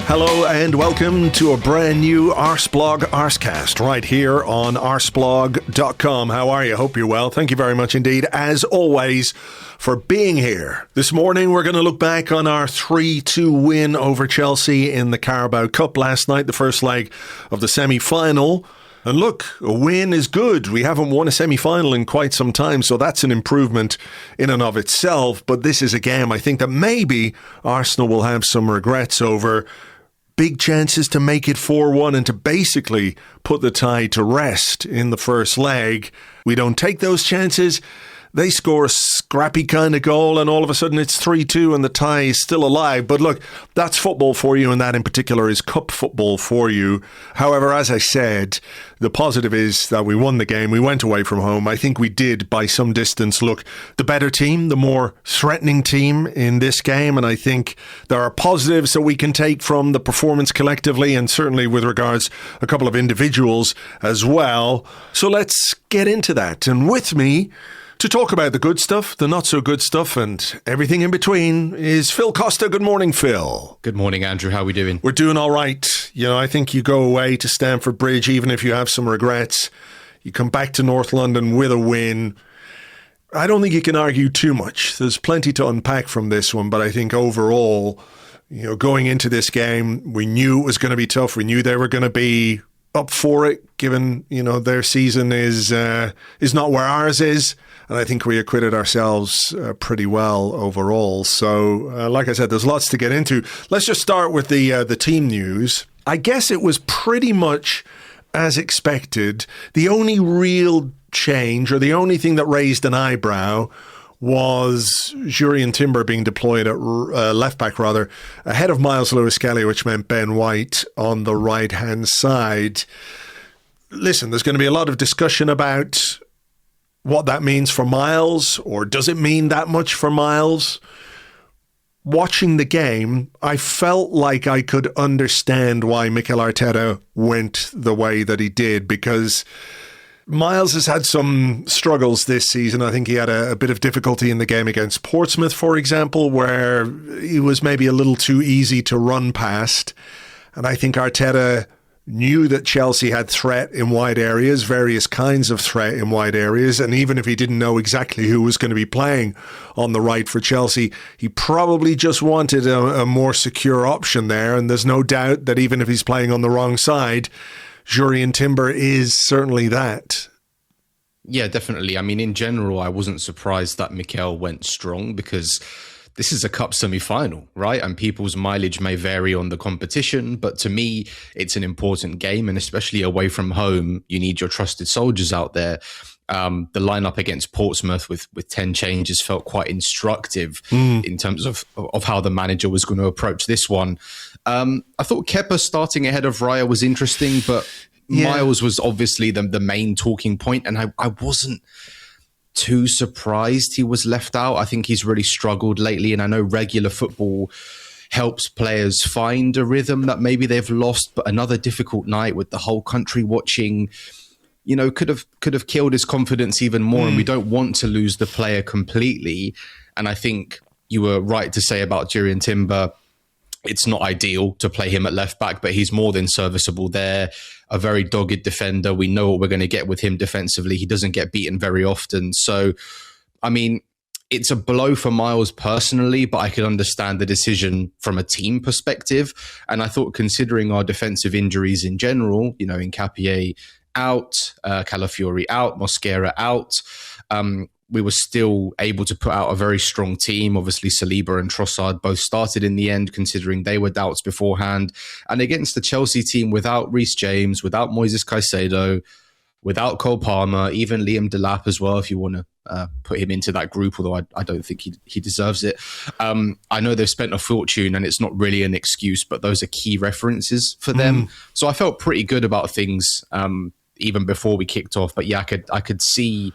Hello and welcome to a brand new Arseblog Arsecast right here on arseblog.com. How are you? Hope you're well. Thank you very much indeed, as always, for being here. This morning we're going to look back on our 3-2 win over Chelsea in the Carabao Cup last night, the first leg of the semi-final. And look, a win is good. We haven't won a semi-final in quite some time, so that's an improvement in and of itself. But this is a game I think that maybe Arsenal will have some regrets over. Big chances to make it 4-1 and to basically put the tie to rest in the first leg. We don't take those chances. They score a scrappy kind of goal and all of a sudden it's 3-2 and the tie is still alive. But look, that's football for you, and that in particular is cup football for you. However, as I said, the positive is that we won the game. We went away from home. I think we did, by some distance, look the better team, the more threatening team in this game. And I think there are positives that we can take from the performance collectively, and certainly with regards a couple of individuals as well. So let's get into that. And with me to talk about the good stuff, the not so good stuff, and everything in between is Phil Costa. Good morning, Phil. Good morning, Andrew. How are we doing? We're doing all right. You know, I think you go away to Stamford Bridge, even if you have some regrets. You come back to North London with a win. I don't think you can argue too much. There's plenty to unpack from this one, but I think overall, you know, going into this game, we knew it was going to be tough. We knew they were going to be up for it, given, you know, their season is not where ours is. And I think we acquitted ourselves pretty well overall. So, like I said, there's lots to get into. Let's just start with the team news. I guess it was pretty much as expected. The only real change, or the only thing that raised an eyebrow, was Jurrien Timber being deployed at left-back, ahead of Miles Lewis-Kelly, which meant Ben White on the right-hand side. Listen, there's going to be a lot of discussion about what that means for Miles, or does it mean that much for Miles? Watching the game, I felt like I could understand why Mikel Arteta went the way that he did, because Miles has had some struggles this season. I think he had a bit of difficulty in the game against Portsmouth, for example, where he was maybe a little too easy to run past. And I think Arteta knew that Chelsea had threat in wide areas, various kinds of threat in wide areas, and even if he didn't know exactly who was going to be playing on the right for Chelsea, he probably just wanted a more secure option there. And there's no doubt that even if he's playing on the wrong side, Jurrien Timber is certainly that. Yeah, definitely. I mean, in general, I wasn't surprised that Mikel went strong, because this is a cup semi-final, right? And people's mileage may vary on the competition, but to me, it's an important game, and especially away from home, you need your trusted soldiers out there. The lineup against Portsmouth with 10 changes felt quite instructive in terms of how the manager was going to approach this one. I thought Kepa starting ahead of Raya was interesting, but Miles was obviously the main talking point, and I wasn't too surprised he was left out. I think he's really struggled lately, and I know regular football helps players find a rhythm that maybe they've lost, but another difficult night with the whole country watching, you know, could have killed his confidence even more. And we don't want to lose the player completely. And I think you were right to say about Jurrien Timber, it's not ideal to play him at left back, but he's more than serviceable there. A very dogged defender. We know what we're going to get with him defensively. He doesn't get beaten very often. So, I mean, it's a blow for Miles personally, but I could understand the decision from a team perspective. And I thought, considering our defensive injuries in general, you know, Nketiah out, Calafiori out, Mosquera out, we were still able to put out a very strong team. Obviously, Saliba and Trossard both started in the end, considering they were doubts beforehand. And against the Chelsea team without Reece James, without Moises Caicedo, without Cole Palmer, even Liam Delap as well, if you want to put him into that group, although I don't think he deserves it. I know they've spent a fortune and it's not really an excuse, but those are key references for them. So I felt pretty good about things even before we kicked off. But yeah, I could see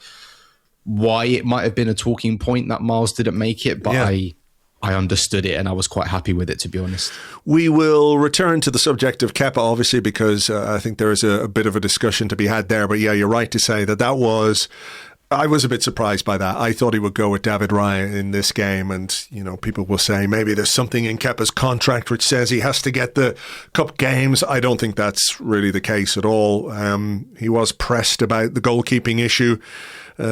why it might have been a talking point that Miles didn't make it, but I understood it and I was quite happy with it, to be honest. We will return to the subject of Kepa, obviously, because I think there is a bit of a discussion to be had there. But yeah, you're right to say that was I was a bit surprised by that. I thought he would go with David Raya in this game, and people will say maybe there's something in Kepa's contract which says he has to get the cup games. I don't think that's really the case at all. He was pressed about the goalkeeping issue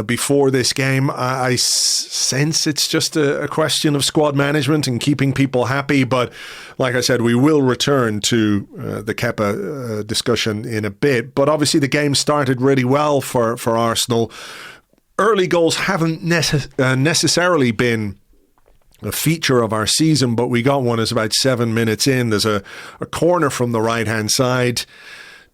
before this game. I sense it's just a question of squad management and keeping people happy. But like I said, we will return to the Kepa discussion in a bit. But obviously the game started really well for Arsenal. Early goals haven't necessarily been a feature of our season, but we got one as about 7 minutes in. There's a corner from the right-hand side.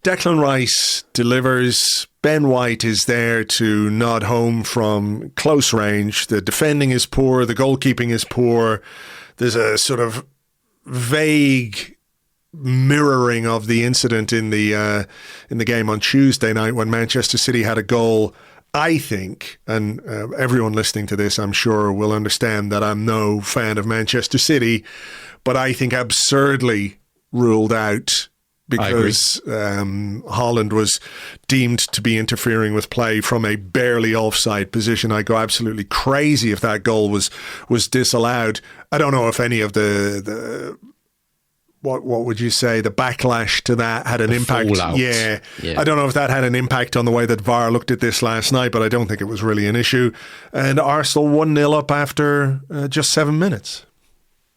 Declan Rice delivers. Ben White is there to nod home from close range. The defending is poor. The goalkeeping is poor. There's a sort of vague mirroring of the incident in the game on Tuesday night when Manchester City had a goal. I think, and everyone listening to this, I'm sure, will understand that I'm no fan of Manchester City, but I think absurdly ruled out because Haaland was deemed to be interfering with play from a barely offside position. I'd go absolutely crazy if that goal was disallowed. I don't know if any of the what would you say, the backlash to that had an impact. Yeah. I don't know if that had an impact on the way that VAR looked at this last night, but I don't think it was really an issue. And Arsenal 1-0 up after just 7 minutes.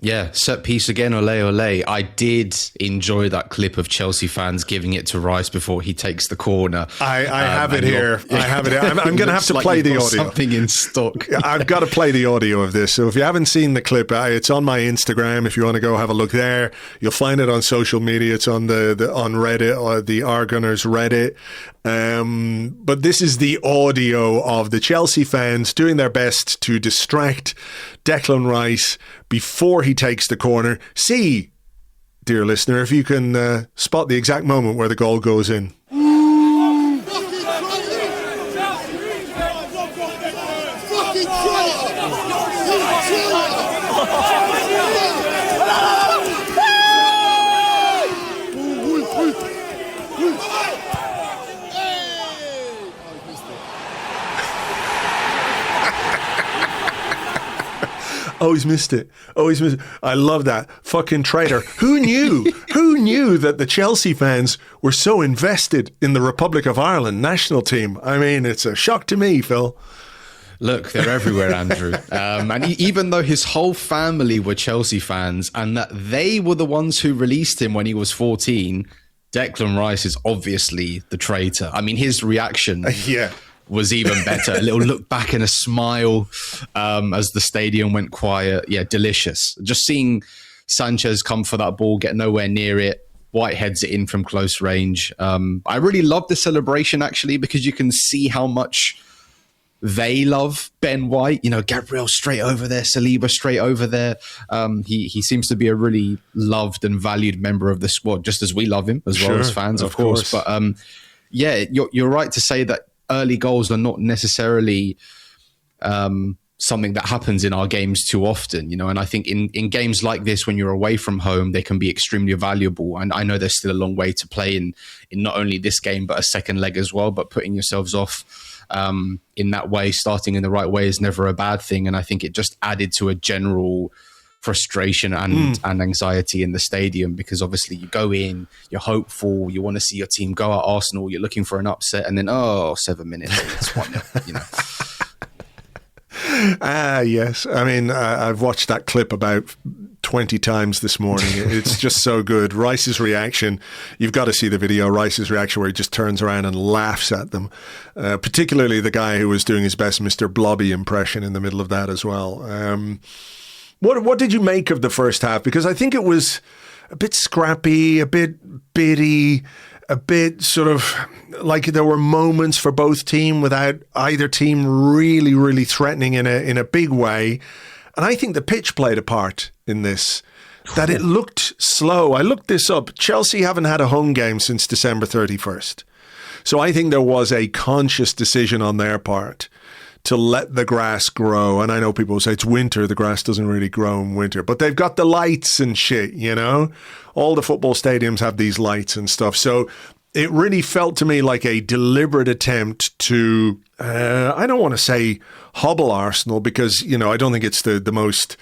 Yeah, set piece again, ole ole. I did enjoy that clip of Chelsea fans giving it to Rice before he takes the corner. I have it here. I have it here. I'm going to have to play the audio. Something in stock. I've got to play the audio of this. So if you haven't seen the clip, it's on my Instagram. If you want to go have a look there, you'll find it on social media. It's on on Reddit, or the Argunners Reddit. But this is the audio of the Chelsea fans doing their best to distract Declan Rice before he takes the corner. See, dear listener, if you can spot the exact moment where the goal goes in. Oh, he's missed it. I love that. Fucking traitor. Who knew? Who knew that the Chelsea fans were so invested in the Republic of Ireland national team? I mean, it's a shock to me, Phil. Look, they're everywhere, Andrew. And even though his whole family were Chelsea fans and that they were the ones who released him when he was 14, Declan Rice is obviously the traitor. I mean, his reaction... Yeah. Was even better. A little look back and a smile as the stadium went quiet. Yeah, delicious. Just seeing Sanchez come for that ball, get nowhere near it. White heads it in from close range. I really love the celebration, actually, because you can see how much they love Ben White. You know, Gabriel straight over there, Saliba straight over there. He seems to be a really loved and valued member of the squad, just as we love him as well as fans, of course. But yeah, you're right to say that early goals are not necessarily something that happens in our games too often, and I think in games like this, when you're away from home, they can be extremely valuable. And I know there's still a long way to play in not only this game, but a second leg as well. But putting yourselves off in that way, starting in the right way, is never a bad thing. And I think it just added to a general frustration and anxiety in the stadium, because obviously you go in, you're hopeful, you want to see your team go at Arsenal, you're looking for an upset, and then 7 minutes, it's 1-0, Yes. I mean, I've watched that clip about 20 times this morning. It's just so good. Rice's reaction, you've got to see the video, Rice's reaction where he just turns around and laughs at them, particularly the guy who was doing his best Mr. Blobby impression in the middle of that as well. What did you make of the first half? Because I think it was a bit scrappy, a bit bitty, a bit sort of like there were moments for both team without either team really, really threatening in a big way. And I think the pitch played a part in this, that it looked slow. I looked this up. Chelsea haven't had a home game since December 31st. So I think there was a conscious decision on their part to let the grass grow. And I know people say it's winter, the grass doesn't really grow in winter, but they've got the lights and shit, All the football stadiums have these lights and stuff. So it really felt to me like a deliberate attempt to, I don't want to say hobble Arsenal because, I don't think it's the most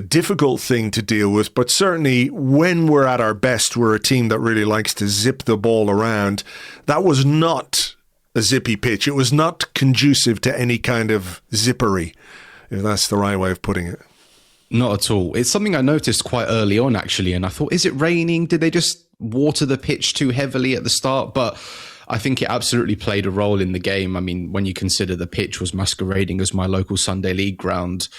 difficult thing to deal with. But certainly when we're at our best, we're a team that really likes to zip the ball around. That was not a zippy pitch. It was not conducive to any kind of zippery, if that's the right way of putting it. Not at all. It's something I noticed quite early on, actually, and I thought, is it raining? Did they just water the pitch too heavily at the start? But I think it absolutely played a role in the game. I mean, when you consider the pitch was masquerading as my local Sunday League ground,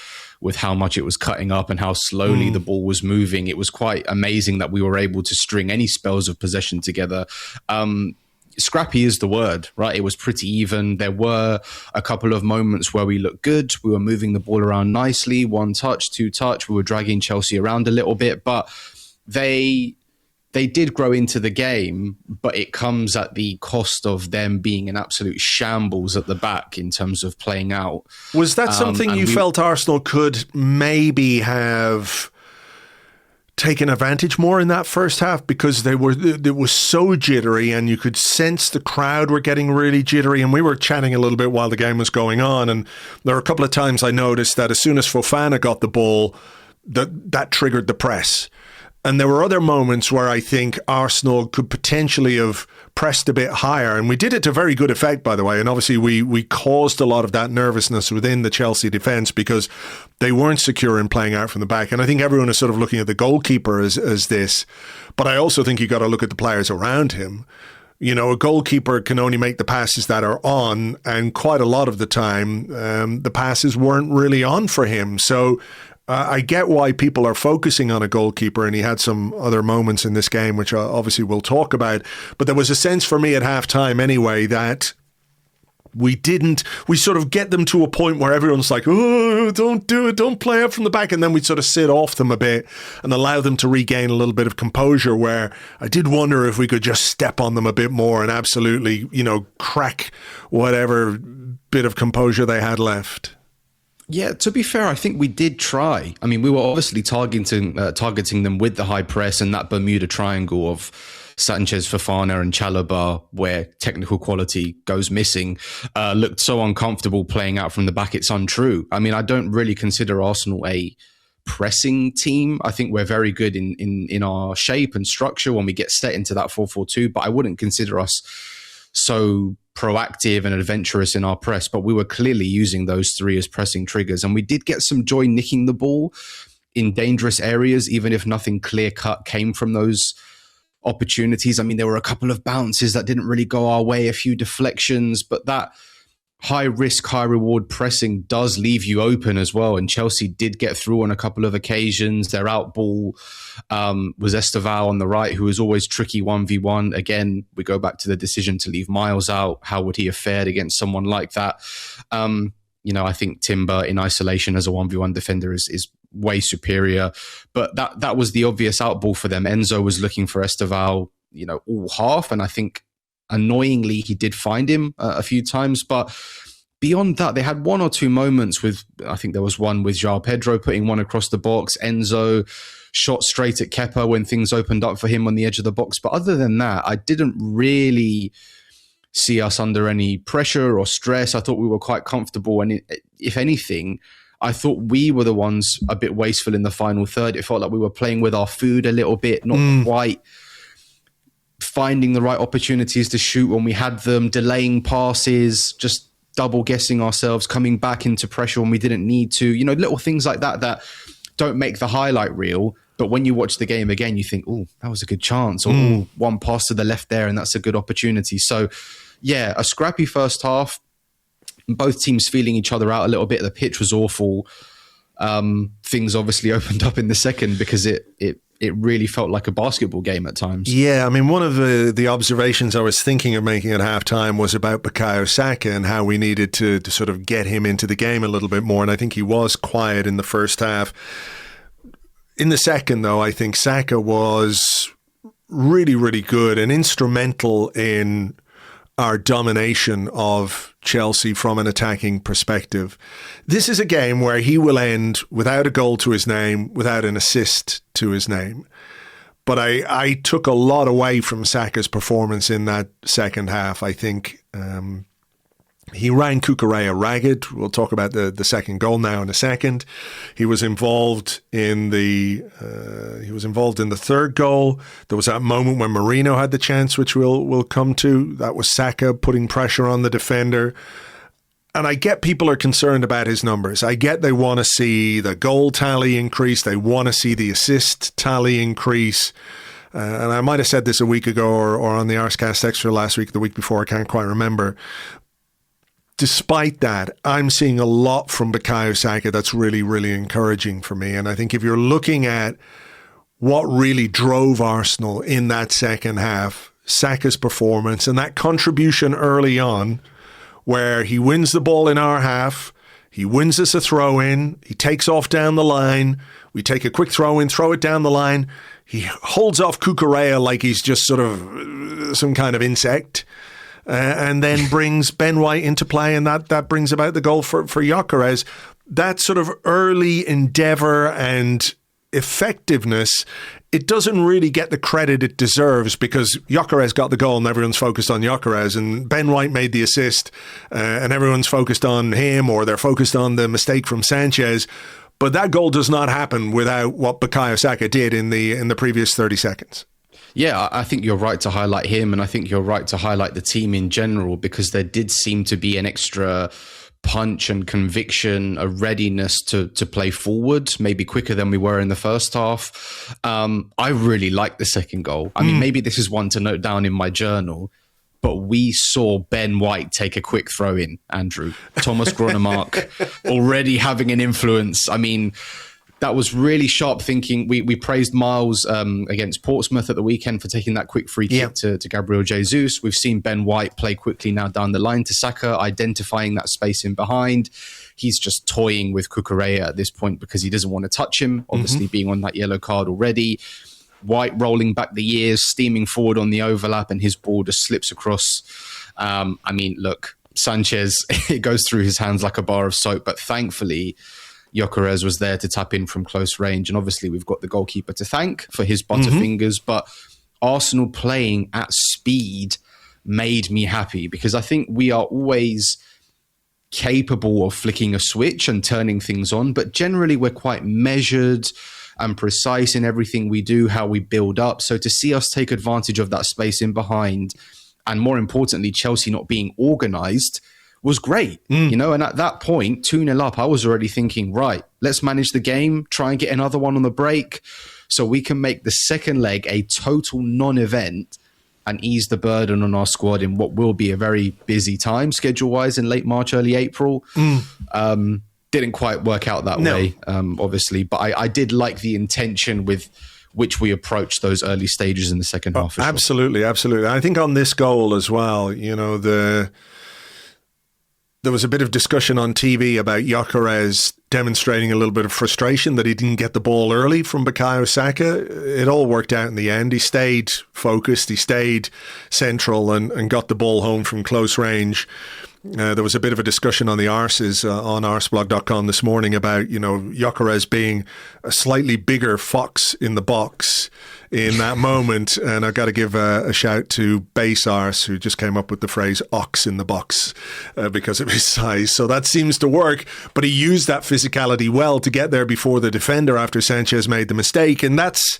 with how much it was cutting up and how slowly the ball was moving, it was quite amazing that we were able to string any spells of possession together. Scrappy is the word, right? It was pretty even. There were a couple of moments where we looked good. We were moving the ball around nicely, 1 touch, 2 touch. We were dragging Chelsea around a little bit, but they did grow into the game, but it comes at the cost of them being an absolute shambles at the back in terms of playing out. Was that something you felt Arsenal could maybe have taken advantage more in that first half, because it was so jittery and you could sense the crowd were getting really jittery, and we were chatting a little bit while the game was going on, and there were a couple of times I noticed that as soon as Fofana got the ball, that triggered the press. And there were other moments where I think Arsenal could potentially have pressed a bit higher. And we did it to very good effect, by the way. And obviously we caused a lot of that nervousness within the Chelsea defence because they weren't secure in playing out from the back. And I think everyone is sort of looking at the goalkeeper as this. But I also think you got to look at the players around him. A goalkeeper can only make the passes that are on. And quite a lot of the time, the passes weren't really on for him. So I get why people are focusing on a goalkeeper, and he had some other moments in this game, which obviously we'll talk about. But there was a sense for me at halftime anyway that we sort of get them to a point where everyone's like, oh, don't do it, don't play up from the back. And then we'd sort of sit off them a bit and allow them to regain a little bit of composure, where I did wonder if we could just step on them a bit more and absolutely, crack whatever bit of composure they had left. Yeah, to be fair, I think we did try. I mean, we were obviously targeting them with the high press and that Bermuda triangle of Sanchez, Fofana and Saliba, where technical quality goes missing, looked so uncomfortable playing out from the back, it's untrue. I mean, I don't really consider Arsenal a pressing team. I think we're very good in our shape and structure when we get set into that 4-4-2, but I wouldn't consider us so proactive and adventurous in our press. But we were clearly using those 3 as pressing triggers, and we did get some joy nicking the ball in dangerous areas, even if nothing clear cut came from those opportunities. I mean, there were a couple of bounces that didn't really go our way, a few deflections, but that high risk, high reward pressing does leave you open as well. And Chelsea did get through on a couple of occasions. Their out ball was Esteval on the right, who was always tricky 1v1. Again, we go back to the decision to leave Miles out. How would he have fared against someone like that? I think Timber in isolation as a 1v1 defender is way superior. But that was the obvious out ball for them. Enzo was looking for Esteval, all half. And I think annoyingly, he did find him a few times, but beyond that, they had 1 or 2 moments with, I think there was one with João Pedro putting one across the box. Enzo shot straight at Kepa when things opened up for him on the edge of the box. But other than that, I didn't really see us under any pressure or stress. I thought we were quite comfortable. And if anything, I thought we were the ones a bit wasteful in the final third. It felt like we were playing with our food a little bit, not quite finding the right opportunities to shoot when we had them, delaying passes, just double guessing ourselves, coming back into pressure when we didn't need to. Little things like that don't make the highlight reel. But when you watch the game again, you think, oh, that was a good chance. Or one pass to the left there, and that's a good opportunity. So, yeah, a scrappy first half. Both teams feeling each other out a little bit. The pitch was awful. Things obviously opened up in the second because it really felt like a basketball game at times. Yeah, I mean, one of the observations I was thinking of making at halftime was about Bukayo Saka and how we needed to sort of get him into the game a little bit more. And I think he was quiet in the first half. In the second, though, I think Saka was really, really good and instrumental in our domination of Chelsea from an attacking perspective. This is a game where he will end without a goal to his name, without an assist to his name. But I took a lot away from Saka's performance in that second half. I think he ran Cucurella ragged. We'll talk about the second goal now in a second. He was involved in the third goal. There was that moment when Marino had the chance, which we'll come to. That was Saka putting pressure on the defender. And I get people are concerned about his numbers. I get they want to see the goal tally increase. They want to see the assist tally increase. And I might have said this a week ago or on the Arsecast Extra last week, the week before, I can't quite remember. Despite that, I'm seeing a lot from Bukayo Saka that's really, really encouraging for me. And I think if you're looking at what really drove Arsenal in that second half, Saka's performance and that contribution early on, where he wins the ball in our half, he wins us a throw-in, he takes off down the line, we take a quick throw-in, throw it down the line, he holds off Cucurella like he's just sort of some kind of insect, and then brings Ben White into play, and that brings about the goal for Gyokeres. That sort of early endeavour and effectiveness, it doesn't really get the credit it deserves because Gyokeres got the goal and everyone's focused on Gyokeres, and Ben White made the assist and everyone's focused on him, or they're focused on the mistake from Sanchez. But that goal does not happen without what Bukayo Saka did in the previous 30 seconds. Yeah, I think you're right to highlight him, and I think you're right to highlight the team in general, because there did seem to be an extra punch and conviction, a readiness to play forward, maybe quicker than we were in the first half. I really like the second goal. I mean, maybe this is one to note down in my journal, but we saw Ben White take a quick throw in, Andrew. Thomas Gronemark already having an influence. I mean, that was really sharp thinking. We praised Miles against Portsmouth at the weekend for taking that quick free kick to Gabriel Jesus. We've seen Ben White play quickly now down the line to Saka, identifying that space in behind. He's just toying with Cucurella at this point because he doesn't want to touch him, obviously being on that yellow card already. White rolling back the years, steaming forward on the overlap, and his ball just slips across. I mean, look, Sanchez, it goes through his hands like a bar of soap, but thankfully Gyokeres was there to tap in from close range. And obviously we've got the goalkeeper to thank for his butterfingers, but Arsenal playing at speed made me happy, because I think we are always capable of flicking a switch and turning things on, but generally we're quite measured and precise in everything we do, how we build up. So to see us take advantage of that space in behind, and more importantly, Chelsea not being organised, was great, you know, and at that point, 2-0 up, I was already thinking, right, let's manage the game, try and get another one on the break so we can make the second leg a total non-event and ease the burden on our squad in what will be a very busy time schedule-wise in late March, early April. Didn't quite work out that way, obviously, but I did like the intention with which we approached those early stages in the second half. Absolutely, absolutely. I think on this goal as well, you know, there was a bit of discussion on TV about Gyokeres demonstrating a little bit of frustration that he didn't get the ball early from Bukayo Saka. It all worked out in the end. He stayed focused, he stayed central and got the ball home from close range. There was a bit of a discussion on the Arses on arseblog.com this morning about, you know, Gyokeres being a slightly bigger fox in the box in that moment. And I've got to give a shout to Base Arse, who just came up with the phrase ox in the box because of his size. So that seems to work. But he used that physicality well to get there before the defender after Sanchez made the mistake. And that's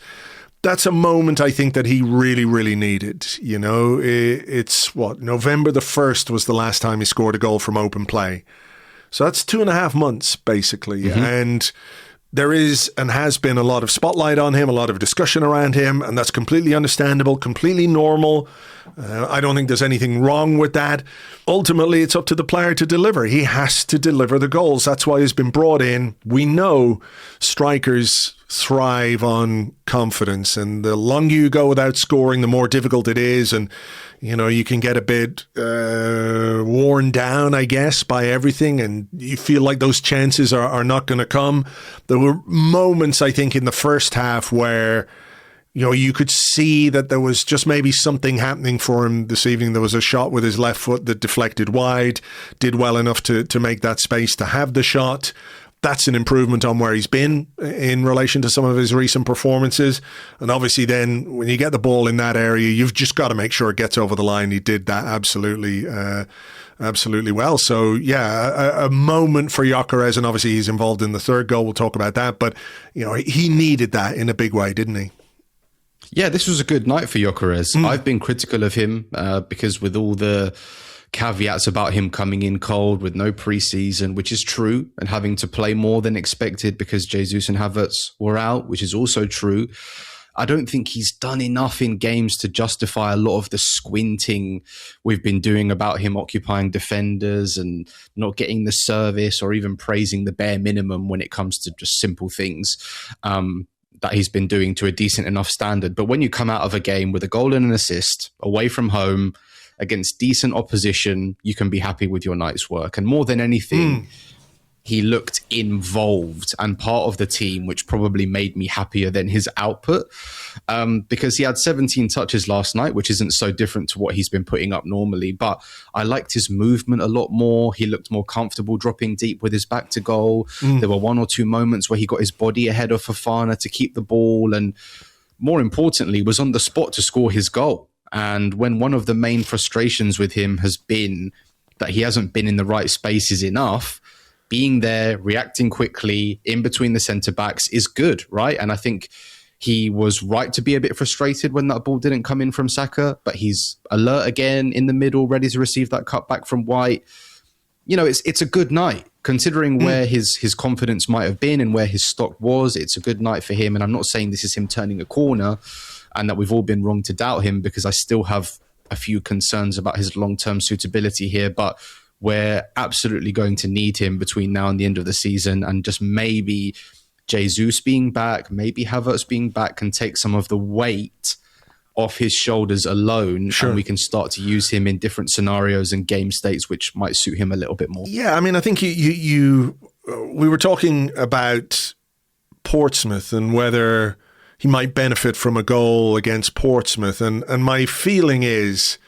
a moment I think that he really, really needed. You know, it's November the 1st was the last time he scored a goal from open play. So that's 2.5 months, basically. And there is and has been a lot of spotlight on him, a lot of discussion around him, and that's completely understandable, completely normal. I don't think there's anything wrong with that. Ultimately, it's up to the player to deliver. He has to deliver the goals. That's why he's been brought in. We know strikers thrive on confidence, and the longer you go without scoring, the more difficult it is. And, you know, you can get a bit worn down, I guess, by everything, and you feel like those chances are not going to come. There were moments, I think, in the first half where, you know, you could see that there was just maybe something happening for him this evening. There was a shot with his left foot that deflected wide, did well enough to make that space to have the shot. That's an improvement on where he's been in relation to some of his recent performances. And obviously then when you get the ball in that area, you've just got to make sure it gets over the line. He did that absolutely well. So yeah, a moment for Gyokeres, and obviously he's involved in the third goal. We'll talk about that. But, he needed that in a big way, didn't he? Yeah, this was a good night for Gyokeres. I've been critical of him because with all the caveats about him coming in cold with no preseason, which is true, and having to play more than expected because Jesus and Havertz were out, which is also true. I don't think he's done enough in games to justify a lot of the squinting we've been doing about him occupying defenders and not getting the service, or even praising the bare minimum when it comes to just simple things that he's been doing to a decent enough standard. But when you come out of a game with a goal and an assist away from home against decent opposition, you can be happy with your night's work. And more than anything, he looked involved and part of the team, which probably made me happier than his output, because he had 17 touches last night, which isn't so different to what he's been putting up normally. But I liked his movement a lot more. He looked more comfortable dropping deep with his back to goal. There were one or two moments where he got his body ahead of Fofana to keep the ball, and more importantly, was on the spot to score his goal. And when one of the main frustrations with him has been that he hasn't been in the right spaces enough, being there, reacting quickly in between the centre-backs is good, right? And I think he was right to be a bit frustrated when that ball didn't come in from Saka, but he's alert again in the middle, ready to receive that cut back from White. It's a good night. Considering where his confidence might have been and where his stock was, it's a good night for him. And I'm not saying this is him turning a corner and that we've all been wrong to doubt him, because I still have a few concerns about his long-term suitability here, but we're absolutely going to need him between now and the end of the season. And just maybe Jesus being back, maybe Havertz being back can take some of the weight off his shoulders alone. Sure. And we can start to use him in different scenarios and game states, which might suit him a little bit more. Yeah, I mean, I think we were talking about Portsmouth and whether he might benefit from a goal against Portsmouth. And my feeling is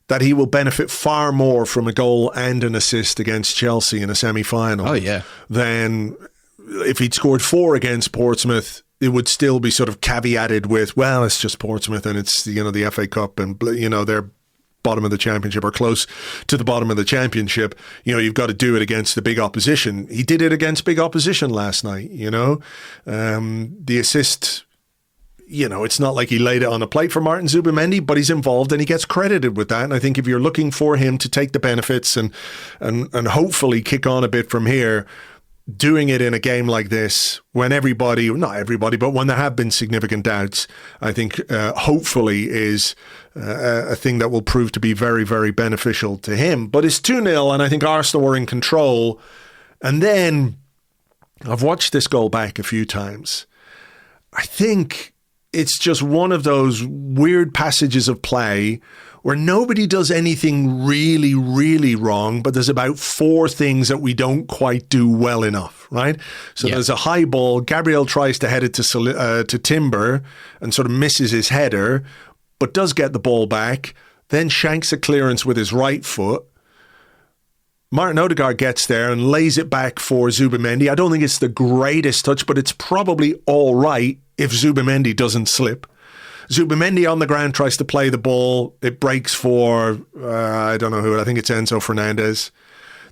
that he will benefit far more from a goal and an assist against Chelsea in a semi-final than if he'd scored 4 against Portsmouth. It would still be sort of caveated with, well, it's just Portsmouth and it's, the FA Cup and, they're bottom of the championship or close to the bottom of the championship. You've got to do it against the big opposition. He did it against big opposition last night, The assist, it's not like he laid it on a plate for Martin Zubimendi, but he's involved and he gets credited with that. And I think if you're looking for him to take the benefits and hopefully kick on a bit from here, doing it in a game like this, when not everybody, but when there have been significant doubts, I think hopefully is a thing that will prove to be very, very beneficial to him. But it's 2-0 and I think Arsenal were in control. And then I've watched this goal back a few times. I think it's just one of those weird passages of play where nobody does anything really, really wrong, but there's about 4 things that we don't quite do well enough, right? So there's a high ball. Gabriel tries to head it to Timber and sort of misses his header, but does get the ball back, then shanks a clearance with his right foot. Martin Odegaard gets there and lays it back for Zubimendi. I don't think it's the greatest touch, but it's probably all right if Zubimendi doesn't slip. Zubimendi on the ground tries to play the ball. It breaks for, I don't know who, I think it's Enzo Fernandez.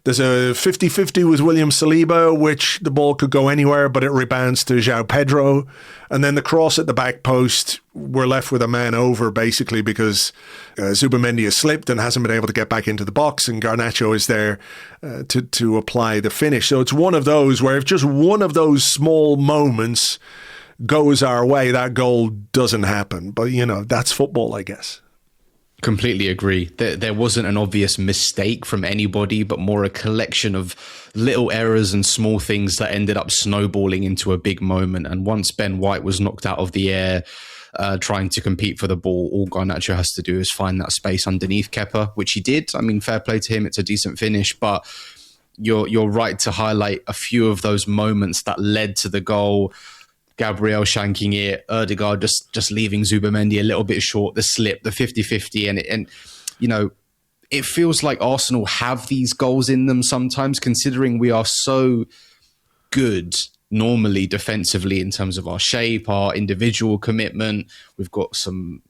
There's a 50-50 with William Saliba, which the ball could go anywhere, but it rebounds to João Pedro. And then the cross at the back post, we're left with a man over, basically, because Zubimendi has slipped and hasn't been able to get back into the box, and Garnacho is there to apply the finish. So it's one of those where if just one of those small moments goes our way, that goal doesn't happen. But, that's football, I guess. Completely agree. There wasn't an obvious mistake from anybody, but more a collection of little errors and small things that ended up snowballing into a big moment. And once Ben White was knocked out of the air, trying to compete for the ball, all Garnacho has to do is find that space underneath Kepa, which he did. I mean, fair play to him. It's a decent finish, but you're right to highlight a few of those moments that led to the goal. Gabriel shanking it, Odegaard just leaving Zubimendi a little bit short, the slip, the 50-50. And it feels like Arsenal have these goals in them sometimes, considering we are so good normally defensively in terms of our shape, our individual commitment. We've got some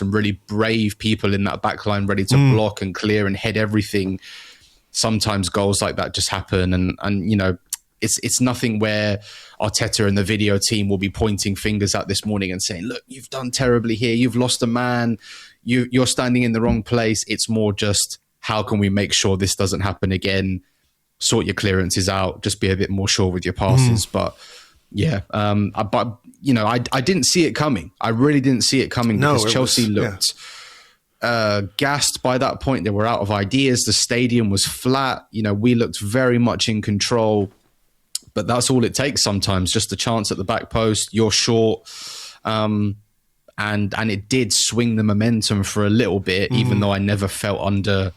really brave people in that back line ready to block and clear and head everything. Sometimes goals like that just happen, and you know, it's nothing where Arteta and the video team will be pointing fingers at this morning and saying, look, you've done terribly here, you've lost a man, you're standing in the wrong place. It's more just, how can we make sure this doesn't happen again? Sort your clearances out, just be a bit more sure with your passes. But yeah, but you know, I didn't see it coming. I really didn't see it coming, because Chelsea looked gassed by that point. They were out of ideas. The stadium was flat. You know, we looked very much in control, but that's all it takes sometimes. Just a chance at the back post, you're short. And it did swing the momentum for a little bit, even though I never felt under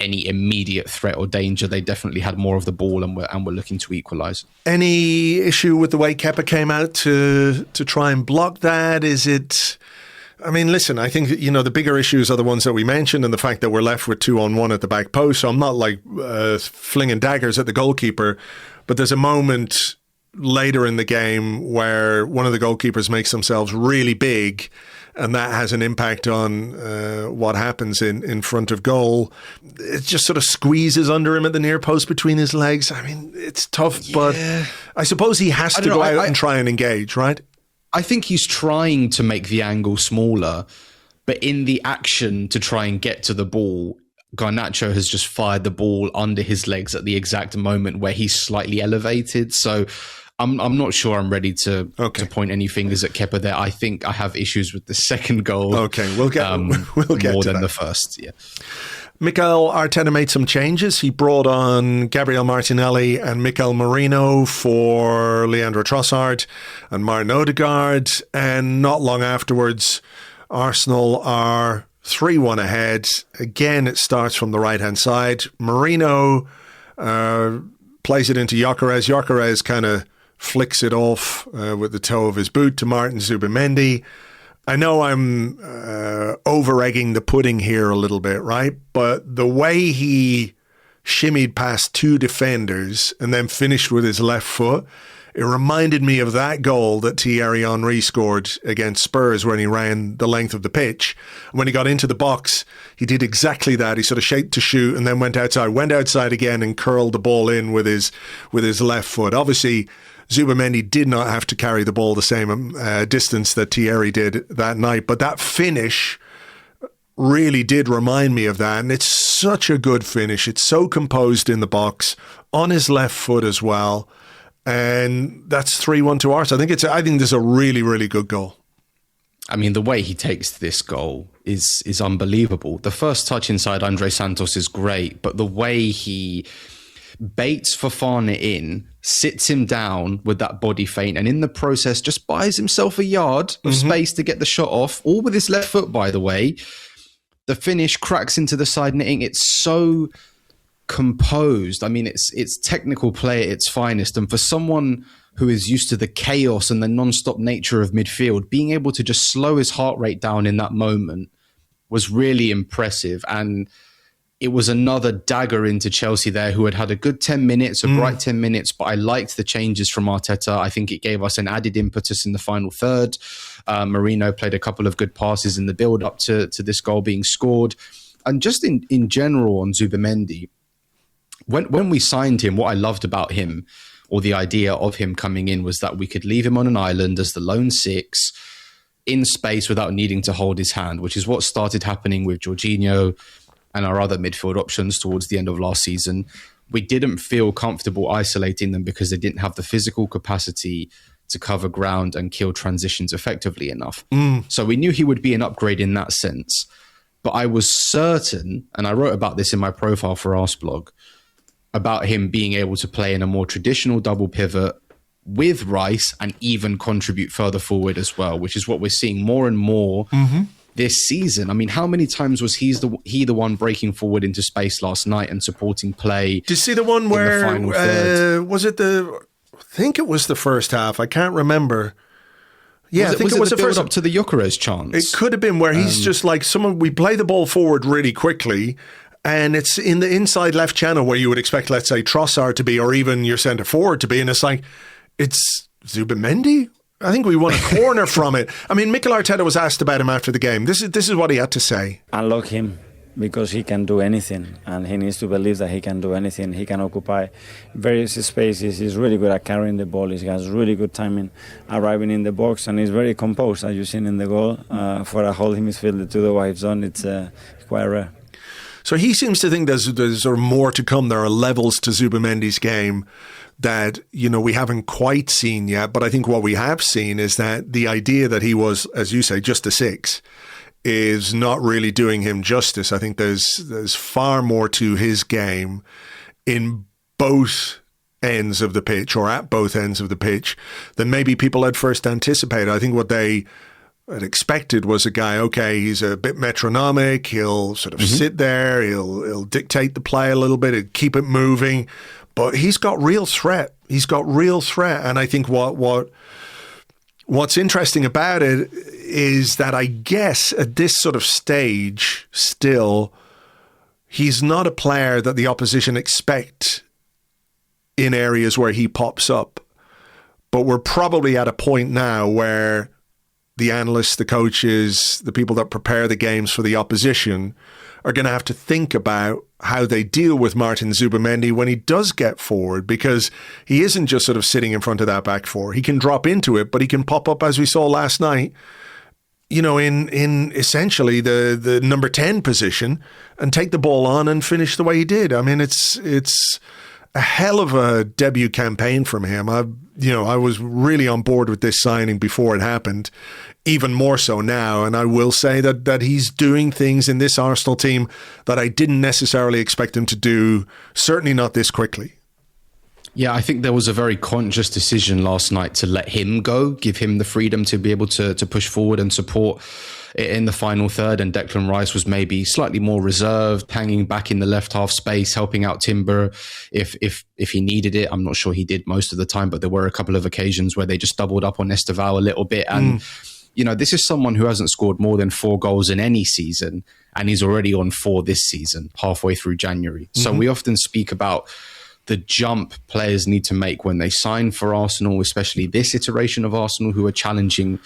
any immediate threat or danger. They definitely had more of the ball and were looking to equalise. Any issue with the way Kepa came out to try and block that? Is it... I mean, listen, I think, you know, the bigger issues are the ones that we mentioned, and the fact that we're left with 2-on-1 at the back post. So I'm not like flinging daggers at the goalkeeper, but there's a moment later in the game where one of the goalkeepers makes themselves really big, and that has an impact on what happens in front of goal. It just sort of squeezes under him at the near post between his legs. I mean, it's tough, but I suppose he has to go out and try and engage, right? I think he's trying to make the angle smaller, but in the action to try and get to the ball, Garnacho has just fired the ball under his legs at the exact moment where he's slightly elevated. So I'm not sure I'm ready to point any fingers at Kepa there. I think I have issues with the second goal. Okay, we'll get more than that. the first. Yeah. Mikel Arteta made some changes. He brought on Gabriel Martinelli and Mikel Merino for Leandro Trossard and Martin Odegaard. And not long afterwards, Arsenal are 3-1 ahead. Again, it starts from the right-hand side. Merino plays it into Gyokeres. Gyokeres kind of flicks it off with the toe of his boot to Martin Zubimendi. I know I'm over-egging the pudding here a little bit, right? But the way he shimmied past two defenders and then finished with his left foot, it reminded me of that goal that Thierry Henry scored against Spurs when he ran the length of the pitch. When he got into the box, he did exactly that. He sort of shaped to shoot and then went outside again and curled the ball in with his left foot. Obviously, Zubimendi did not have to carry the ball the same distance that Thierry did that night, but that finish really did remind me of that, and it's such a good finish. It's so composed in the box, on his left foot as well, and that's 3-1 to Arsenal. I think this is a really, really good goal. I mean, the way he takes this goal is unbelievable. The first touch inside Andre Santos is great, but the way he baits Fofana in, sits him down with that body feint, and in the process just buys himself a yard of space to get the shot off, all with his left foot, by the way. The finish cracks into the side netting. It's so composed. I mean, it's technical play at its finest, and for someone who is used to the chaos and the non-stop nature of midfield, being able to just slow his heart rate down in that moment was really impressive. And it was another dagger into Chelsea there, who had a good 10 minutes, a bright 10 minutes, but I liked the changes from Arteta. I think it gave us an added impetus in the final third. Merino played a couple of good passes in the build-up to this goal being scored. And just in general on Zubimendi, when we signed him, what I loved about him, or the idea of him coming in, was that we could leave him on an island as the lone six in space without needing to hold his hand, which is what started happening with Jorginho and our other midfield options towards the end of last season. We didn't feel comfortable isolating them because they didn't have the physical capacity to cover ground and kill transitions effectively enough. So we knew he would be an upgrade in that sense. But I was certain, and I wrote about this in my profile for Arseblog, about him being able to play in a more traditional double pivot with Rice and even contribute further forward as well, which is what we're seeing more and more this season. I mean, how many times was he the one breaking forward into space last night and supporting play? Did you see the one where was it I think it was the first half. I can't remember. Yeah, I think it was the build up to the Gyokeres chance. It could have been where he's just like we play the ball forward really quickly, And it's in the inside left channel where you would expect, let's say, Trossard to be, or even your centre forward to be. And it's like, it's Zubimendi? I think we won a corner from it. I mean, Mikel Arteta was asked about him after the game. This is what he had to say. Unlock him, because he can do anything, and he needs to believe that he can do anything. He can occupy various spaces. He's really good at carrying the ball. He has really good timing arriving in the box, and he's very composed, as you've seen in the goal. For a holding midfielder to the wide zone, it's quite rare. So he seems to think there's more to come. There are levels to Zubimendi's game that, we haven't quite seen yet. But I think what we have seen is that the idea that he was, as you say, just a 6 is not really doing him justice. I think there's far more to his game in both ends of the pitch, or at both ends of the pitch, than maybe people had first anticipated. I think what they had expected was a guy, okay, he's a bit metronomic, he'll sort of sit there, he'll dictate the play a little bit, he'll keep it moving, but he's got real threat. And I think what's interesting about it is that I guess at this sort of stage still, he's not a player that the opposition expect in areas where he pops up. But we're probably at a point now where the analysts, the coaches, the people that prepare the games for the opposition are going to have to think about how they deal with Martin Zubimendi when he does get forward, because he isn't just sort of sitting in front of that back four. He can drop into it, but he can pop up, as we saw last night, in essentially the number 10 position and take the ball on and finish the way he did. I mean, it's a hell of a debut campaign from him. I was really on board with this signing before it happened, even more so now. And I will say that he's doing things in this Arsenal team that I didn't necessarily expect him to do, certainly not this quickly. Yeah, I think there was a very conscious decision last night to let him go, give him the freedom to be able to push forward and support in the final third. And Declan Rice was maybe slightly more reserved, hanging back in the left half space, helping out Timber if he needed it. I'm not sure he did most of the time, but there were a couple of occasions where they just doubled up on Esteval a little bit. And, this is someone who hasn't scored more than 4 goals in any season, and he's already on 4 this season, halfway through January. So we often speak about the jump players need to make when they sign for Arsenal, especially this iteration of Arsenal, who are challenging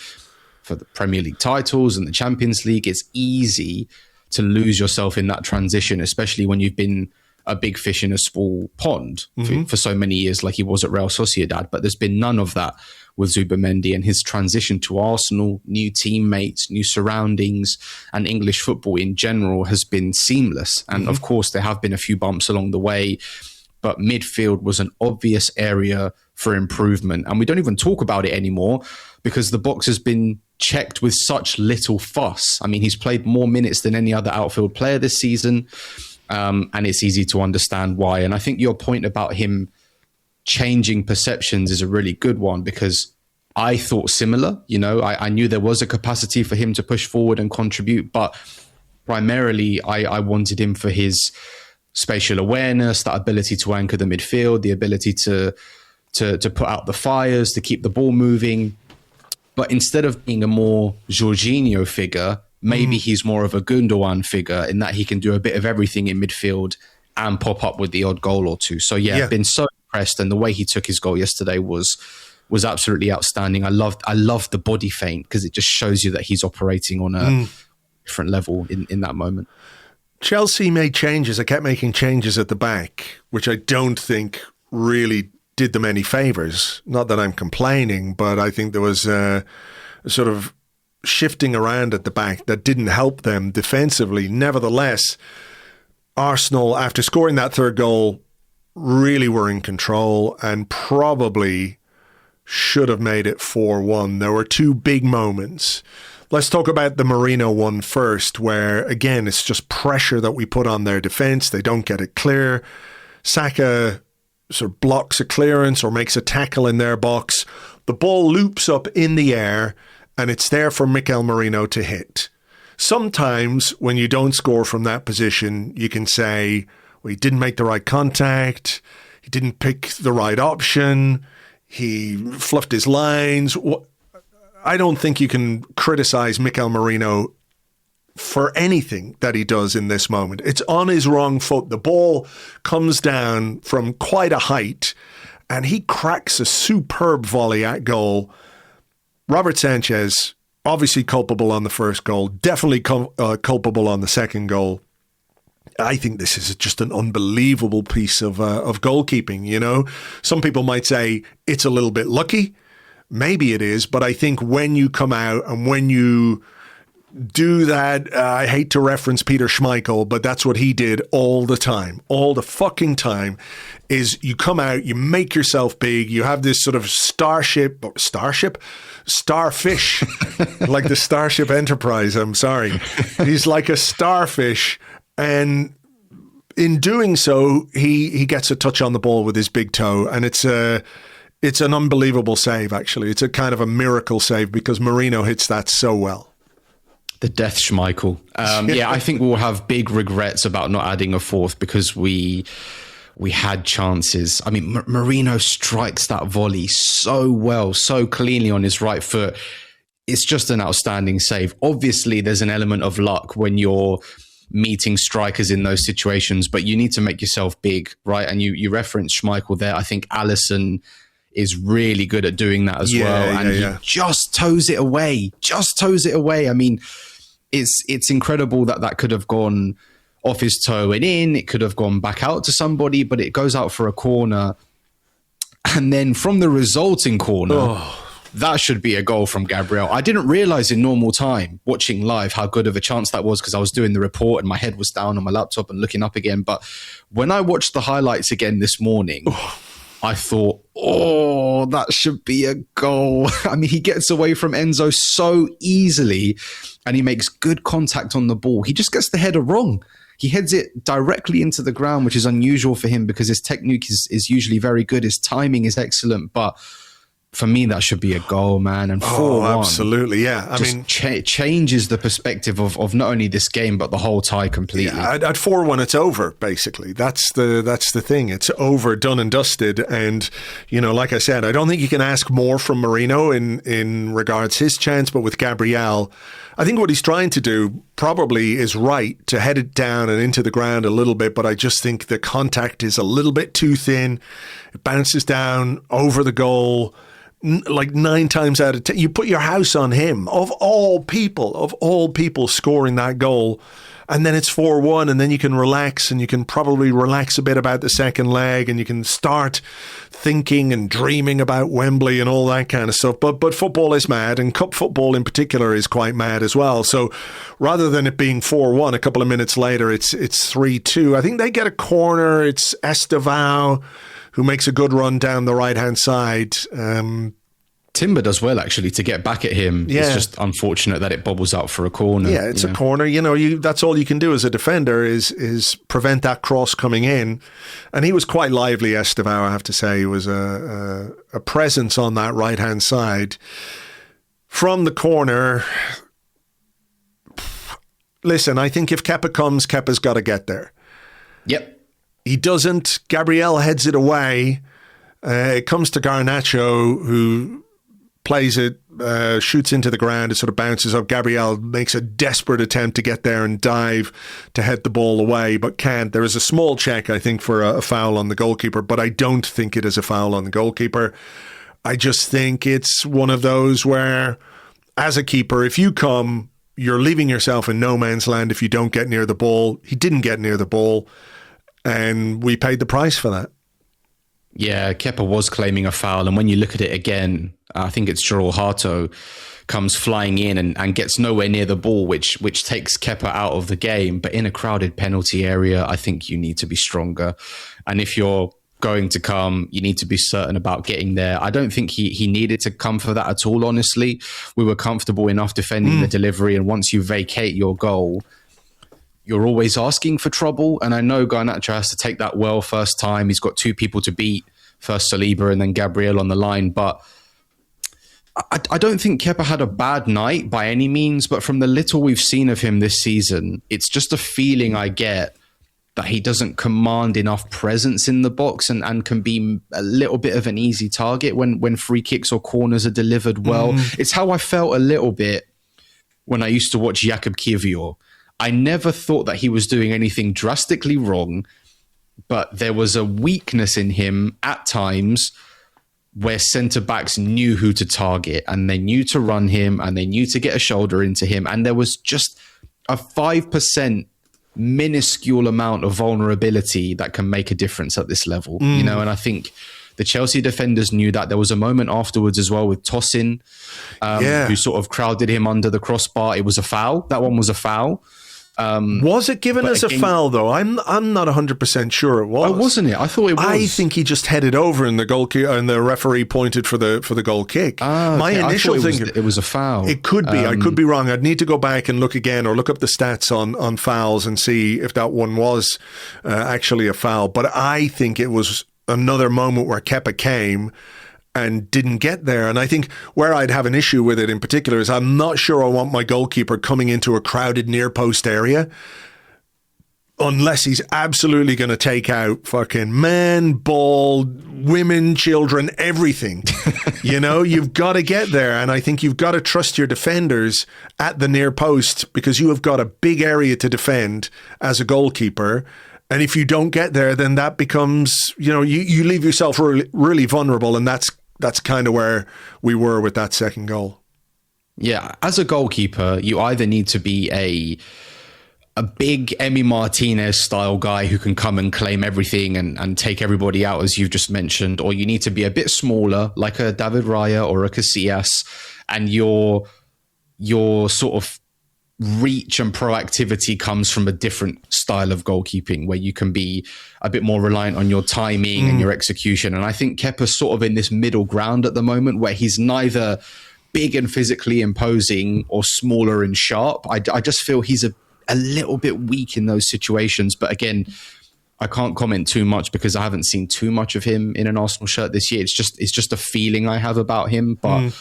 for the Premier League titles and the Champions League. It's easy to lose yourself in that transition, especially when you've been a big fish in a small pond for so many years, like he was at Real Sociedad. But there's been none of that with Zubimendi, and his transition to Arsenal, new teammates, new surroundings, and English football in general has been seamless. And of course, there have been a few bumps along the way, but midfield was an obvious area for improvement. And we don't even talk about it anymore because the box has been checked with such little fuss. I mean, he's played more minutes than any other outfield player this season, and it's easy to understand why. And I think your point about him changing perceptions is a really good one, because I thought similar. I knew there was a capacity for him to push forward and contribute, but primarily I wanted him for his spatial awareness, that ability to anchor the midfield, the ability to put out the fires, to keep the ball moving. But instead of being a more Jorginho figure, maybe he's more of a Gundogan figure, in that he can do a bit of everything in midfield and pop up with the odd goal or two. So I've been so impressed, and the way he took his goal yesterday was absolutely outstanding. I loved the body feint, because it just shows you that he's operating on a different level in that moment. Chelsea made changes. They kept making changes at the back, which I don't think really did them any favours. Not that I'm complaining, but I think there was a sort of shifting around at the back that didn't help them defensively. Nevertheless, Arsenal, after scoring that third goal, really were in control and probably should have made it 4-1. There were 2 big moments. Let's talk about the Merino one first, where, again, it's just pressure that we put on their defence. They don't get it clear. Saka sort of blocks a clearance or makes a tackle in their box. The ball loops up in the air, and it's there for Mikel Merino to hit. Sometimes when you don't score from that position, you can say, well, he didn't make the right contact, he didn't pick the right option, he fluffed his lines. I don't think you can criticise Mikel Merino for anything that he does in this moment. It's on his wrong foot. The ball comes down from quite a height and he cracks a superb volley at goal. Robert Sanchez, obviously culpable on the first goal, definitely culpable on the second goal. I think this is just an unbelievable piece of goalkeeping, you know. Some people might say it's a little bit lucky. Maybe it is, but I think when you come out and when you do that, I hate to reference Peter Schmeichel, but that's what he did all the time, all the fucking time, is you come out, you make yourself big, you have this sort of starfish, like the Starship Enterprise, I'm sorry. He's like a starfish, and in doing so, he gets a touch on the ball with his big toe, and it's an unbelievable save, actually. It's a kind of a miracle save because Marino hits that so well. The death Schmeichel. Yeah, I think we'll have big regrets about not adding a fourth because we had chances. I mean, Marino strikes that volley so well, so cleanly on his right foot. It's just an outstanding save. Obviously, there's an element of luck when you're meeting strikers in those situations, but you need to make yourself big, right? And you referenced Schmeichel there. I think Alisson is really good at doing that as well. And he just toes it away. I mean, it's incredible that could have gone off his toe and in. It could have gone back out to somebody, but it goes out for a corner. And then from the resulting corner, that should be a goal from Gabriel. I didn't realize in normal time, watching live, how good of a chance that was because I was doing the report and my head was down on my laptop and looking up again. But when I watched the highlights again this morning, I thought, that should be a goal. I mean, he gets away from Enzo so easily and he makes good contact on the ball. He just gets the header wrong. He heads it directly into the ground, which is unusual for him because his technique is usually very good. His timing is excellent, but for me, that should be a goal, man. And 4-1. Absolutely, yeah. I mean, changes the perspective of not only this game, but the whole tie completely. Yeah, at 4-1, it's over, basically. That's the thing. It's over, done and dusted. And, you know, like I said, I don't think you can ask more from Marino in regards his chance, but with Gabriel, I think what he's trying to do probably is right, to head it down and into the ground a little bit, but I just think the contact is a little bit too thin. It bounces down over the goal. Like 9 times out of 10, you put your house on him, of all people scoring that goal, and then it's 4-1, and then you can relax, and you can probably relax a bit about the second leg, and you can start thinking and dreaming about Wembley and all that kind of stuff. But football is mad, and cup football in particular is quite mad as well. So rather than it being 4-1, a couple of minutes later, it's 3-2. I think they get a corner. It's Estevao who makes a good run down the right-hand side. Timber does well, actually, to get back at him. Yeah. It's just unfortunate that it bobbles out for a corner. Yeah, it's a corner. You know, that's all you can do as a defender is prevent that cross coming in. And he was quite lively, Estevao, I have to say. He was a presence on that right-hand side. From the corner, listen, I think if Kepa comes, Kepa's got to get there. Yep. He doesn't. Gabriel heads it away. It comes to Garnacho, who plays it, shoots into the ground. It sort of bounces up. Gabriel makes a desperate attempt to get there and dive to head the ball away, but can't. There is a small check, I think, for a foul on the goalkeeper, but I don't think it is a foul on the goalkeeper. I just think it's one of those where, as a keeper, if you come, you're leaving yourself in no man's land if you don't get near the ball. He didn't get near the ball, and we paid the price for that. Yeah, Kepa was claiming a foul, and when you look at it again, I think it's Joel Harto comes flying in and gets nowhere near the ball, which takes Kepa out of the game. But in a crowded penalty area, I think you need to be stronger. And if you're going to come, you need to be certain about getting there. I don't think he needed to come for that at all, honestly. We were comfortable enough defending the delivery, and once you vacate your goal, you're always asking for trouble. And I know Garnacho has to take that well first time. He's got 2 people to beat, first Saliba and then Gabriel on the line. But I don't think Kepa had a bad night by any means. But from the little we've seen of him this season, it's just a feeling I get that he doesn't command enough presence in the box and can be a little bit of an easy target when free kicks or corners are delivered well. It's how I felt a little bit when I used to watch Jakub Kiwior. I never thought that he was doing anything drastically wrong, but there was a weakness in him at times where centre-backs knew who to target and they knew to run him and they knew to get a shoulder into him. And there was just a 5% minuscule amount of vulnerability that can make a difference at this level, you know, and I think the Chelsea defenders knew that. There was a moment afterwards as well with Tosin, who sort of crowded him under the crossbar. It was a foul. That one was a foul. Was it given as a foul, though? I'm not 100% sure it was. Oh, wasn't it? I thought it was. I think he just headed over and the referee pointed for the goal kick. My initial thinking, it was a foul. It could be. I could be wrong. I'd need to go back and look again or look up the stats on fouls and see if that one was actually a foul. But I think it was another moment where Kepa came and didn't get there. And I think where I'd have an issue with it in particular is I'm not sure I want my goalkeeper coming into a crowded near post area unless he's absolutely going to take out fucking men, ball, women, children, everything. You know, you've got to get there. And I think you've got to trust your defenders at the near post because you have got a big area to defend as a goalkeeper. And if you don't get there, then that becomes, you know, you leave yourself really, really vulnerable. And that's kind of where we were with that second goal. Yeah, as a goalkeeper, you either need to be a big Emi Martinez style guy who can come and claim everything and take everybody out, as you've just mentioned, or you need to be a bit smaller, like a David Raya or a Casillas, and your sort of reach and proactivity comes from a different style of goalkeeping where you can be a bit more reliant on your timing and your execution. And I think Kepa's sort of in this middle ground at the moment where he's neither big and physically imposing or smaller and sharp. I just feel he's a little bit weak in those situations. But again, I can't comment too much because I haven't seen too much of him in an Arsenal shirt this year. It's just a feeling I have about him. But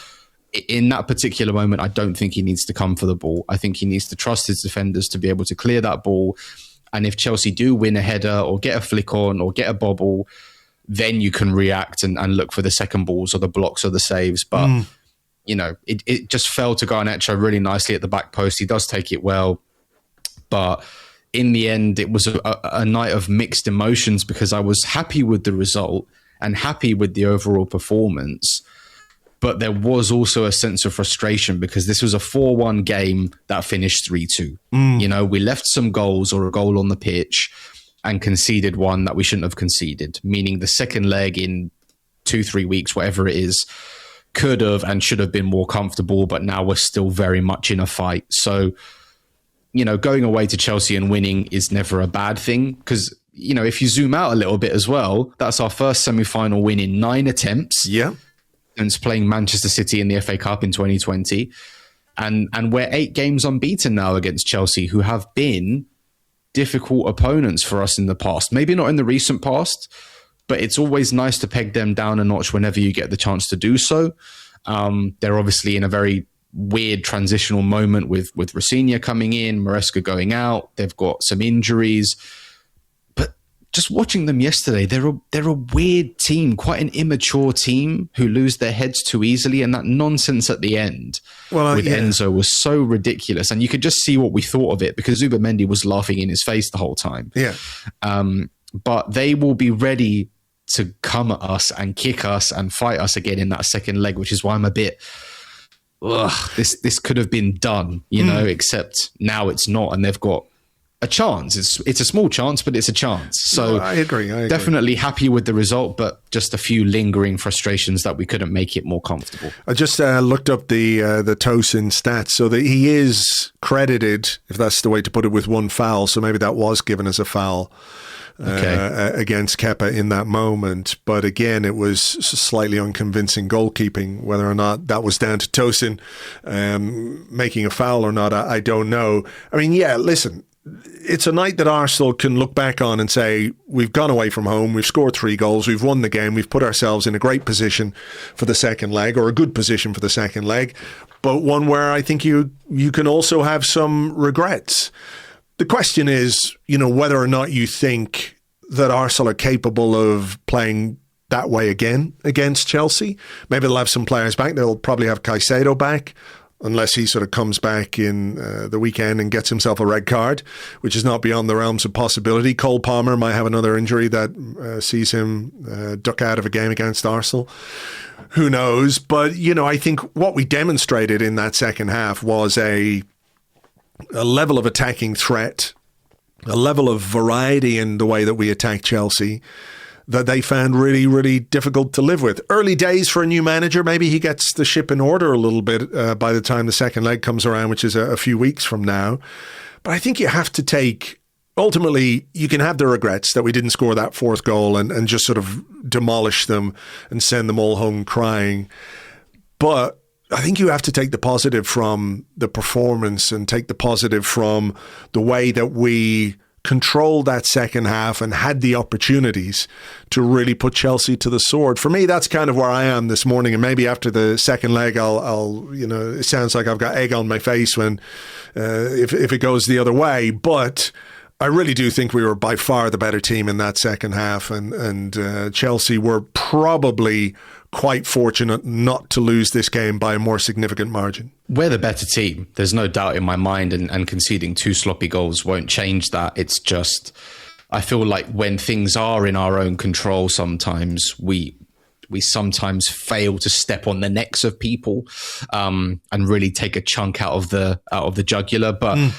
in that particular moment, I don't think he needs to come for the ball. I think he needs to trust his defenders to be able to clear that ball. And if Chelsea do win a header or get a flick on or get a bobble, then you can react and look for the second balls or the blocks or the saves. But, you know, it just fell to Garnacho really nicely at the back post. He does take it well. But in the end, it was a night of mixed emotions because I was happy with the result and happy with the overall performance. But there was also a sense of frustration because this was a 4-1 game that finished 3-2. You know, we left some goals or a goal on the pitch and conceded one that we shouldn't have conceded, meaning the second leg in 2-3 weeks, whatever it is, could have and should have been more comfortable, but now we're still very much in a fight. So, you know, going away to Chelsea and winning is never a bad thing because, you know, if you zoom out a little bit as well, that's our first semi-final win in 9 attempts. Yeah. And playing Manchester City in the FA Cup in 2020. And we're 8 games unbeaten now against Chelsea, who have been difficult opponents for us in the past. Maybe not in the recent past, but it's always nice to peg them down a notch whenever you get the chance to do so. They're obviously in a very weird transitional moment with Rossinha coming in, Maresca going out. They've got some injuries. Just watching them yesterday, they're a weird team, quite an immature team who lose their heads too easily. And that nonsense at the end with Enzo was so ridiculous. And you could just see what we thought of it because Zubimendi was laughing in his face the whole time. Yeah. But they will be ready to come at us and kick us and fight us again in that second leg, which is why I'm a bit, this could have been done, you know, except now it's not. And they've got a chance. It's a small chance, but it's a chance. So I agree. Definitely happy with the result, but just a few lingering frustrations that we couldn't make it more comfortable. I just looked up the Tosin stats, so that he is credited, if that's the way to put it, with 1 foul. So maybe that was given as a foul against Kepa in that moment. But again, it was slightly unconvincing goalkeeping. Whether or not that was down to Tosin making a foul or not, I don't know. I mean, yeah, listen. It's a night that Arsenal can look back on and say, we've gone away from home, we've scored 3 goals, we've won the game, we've put ourselves in a great position for the second leg, or a good position for the second leg, but one where I think you can also have some regrets. The question is, you know, whether or not you think that Arsenal are capable of playing that way again against Chelsea. Maybe they'll have some players back. They'll probably have Caicedo back. unless he sort of comes back in the weekend and gets himself a red card, which is not beyond the realms of possibility. Cole Palmer might have another injury that sees him duck out of a game against Arsenal. Who knows? But, I think what we demonstrated in that second half was a level of attacking threat, a level of variety in the way that we attacked Chelsea that they found really, really difficult to live with. Early days for a new manager. Maybe he gets the ship in order a little bit by the time the second leg comes around, which is a few weeks from now. But I think you have to take... Ultimately, you can have the regrets that we didn't score that fourth goal and just sort of demolish them and send them all home crying. But I think you have to take the positive from the performance and take the positive from the way that we controlled that second half and had the opportunities to really put Chelsea to the sword. For me, that's kind of where I am this morning. And maybe after the second leg, I'll it sounds like I've got egg on my face when if it goes the other way. But I really do think we were by far the better team in that second half, and Chelsea were probably quite fortunate not to lose this game by a more significant margin. We're the better team. There's no doubt in my mind, and conceding 2 sloppy goals won't change that. It's just, I feel like when things are in our own control, sometimes we sometimes fail to step on the necks of people and really take a chunk out of the jugular. But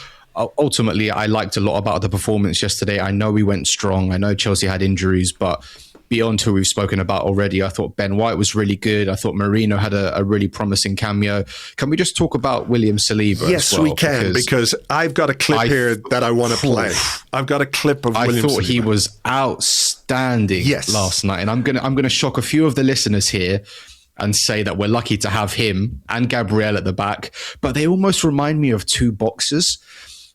ultimately, I liked a lot about the performance yesterday. I know we went strong. I know Chelsea had injuries, but beyond who we've spoken about already, I thought Ben White was really good. I thought Marino had a really promising cameo. Can we just talk about William Saliba? Yes, as well? we can, because I've got a clip here that I want to play. I've got a clip of William Saliba. I thought he was outstanding last night, and I'm gonna shock a few of the listeners here and say that we're lucky to have him and Gabriel at the back, but they almost remind me of 2 boxers.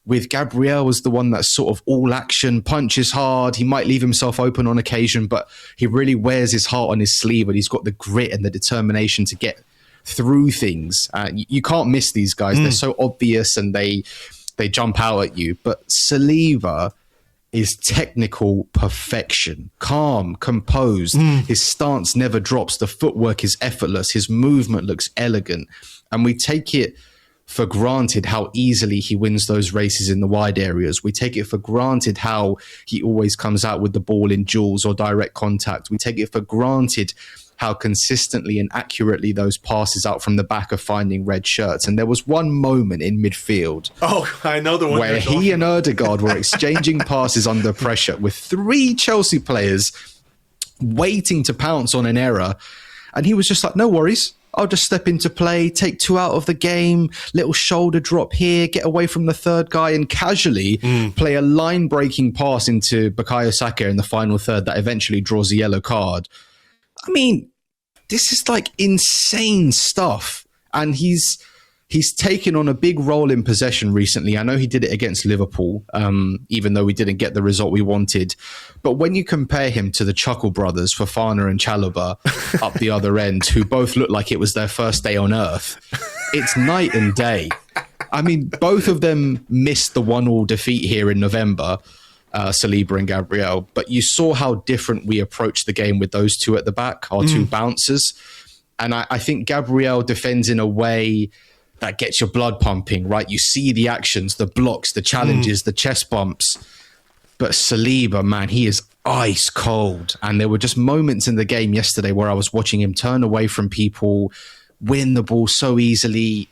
With Gabriel was the one that's sort of all action, punches hard. He might leave himself open on occasion, but he really wears his heart on his sleeve, and he's got the grit and the determination to get through things. You can't miss these guys. They're so obvious and they jump out at you. But Saliba is technical perfection, calm, composed. His stance never drops. The footwork is effortless. His movement looks elegant. And we take it for granted how easily he wins those races in the wide areas. We take it for granted how he always comes out with the ball in duels or direct contact. We take it for granted how consistently and accurately those passes out from the back are finding red shirts. And there was one moment in midfield. Oh, I know the one where he and Ødegaard were exchanging passes under pressure with 3 Chelsea players waiting to pounce on an error. And he was just like, no worries. I'll just step into play, take 2 out of the game, little shoulder drop here, get away from the third guy and casually play a line-breaking pass into Bukayo Saka in the final third that eventually draws a yellow card. I mean, this is like insane stuff. And he's taken on a big role in possession recently. I know he did it against Liverpool, even though we didn't get the result we wanted. But when you compare him to the Chuckle brothers, Fofana and Chalobah, up the other end, who both look like it was their first day on earth, it's night and day. I mean, both of them missed the 1-1 defeat here in November, Saliba and Gabriel. But you saw how different we approached the game with those 2 at the back, our 2 bouncers. And I think Gabriel defends in a way that gets your blood pumping, right? You see the actions, the blocks, the challenges, the chest bumps. But Saliba, man, he is ice cold. And there were just moments in the game yesterday where I was watching him turn away from people, win the ball so easily.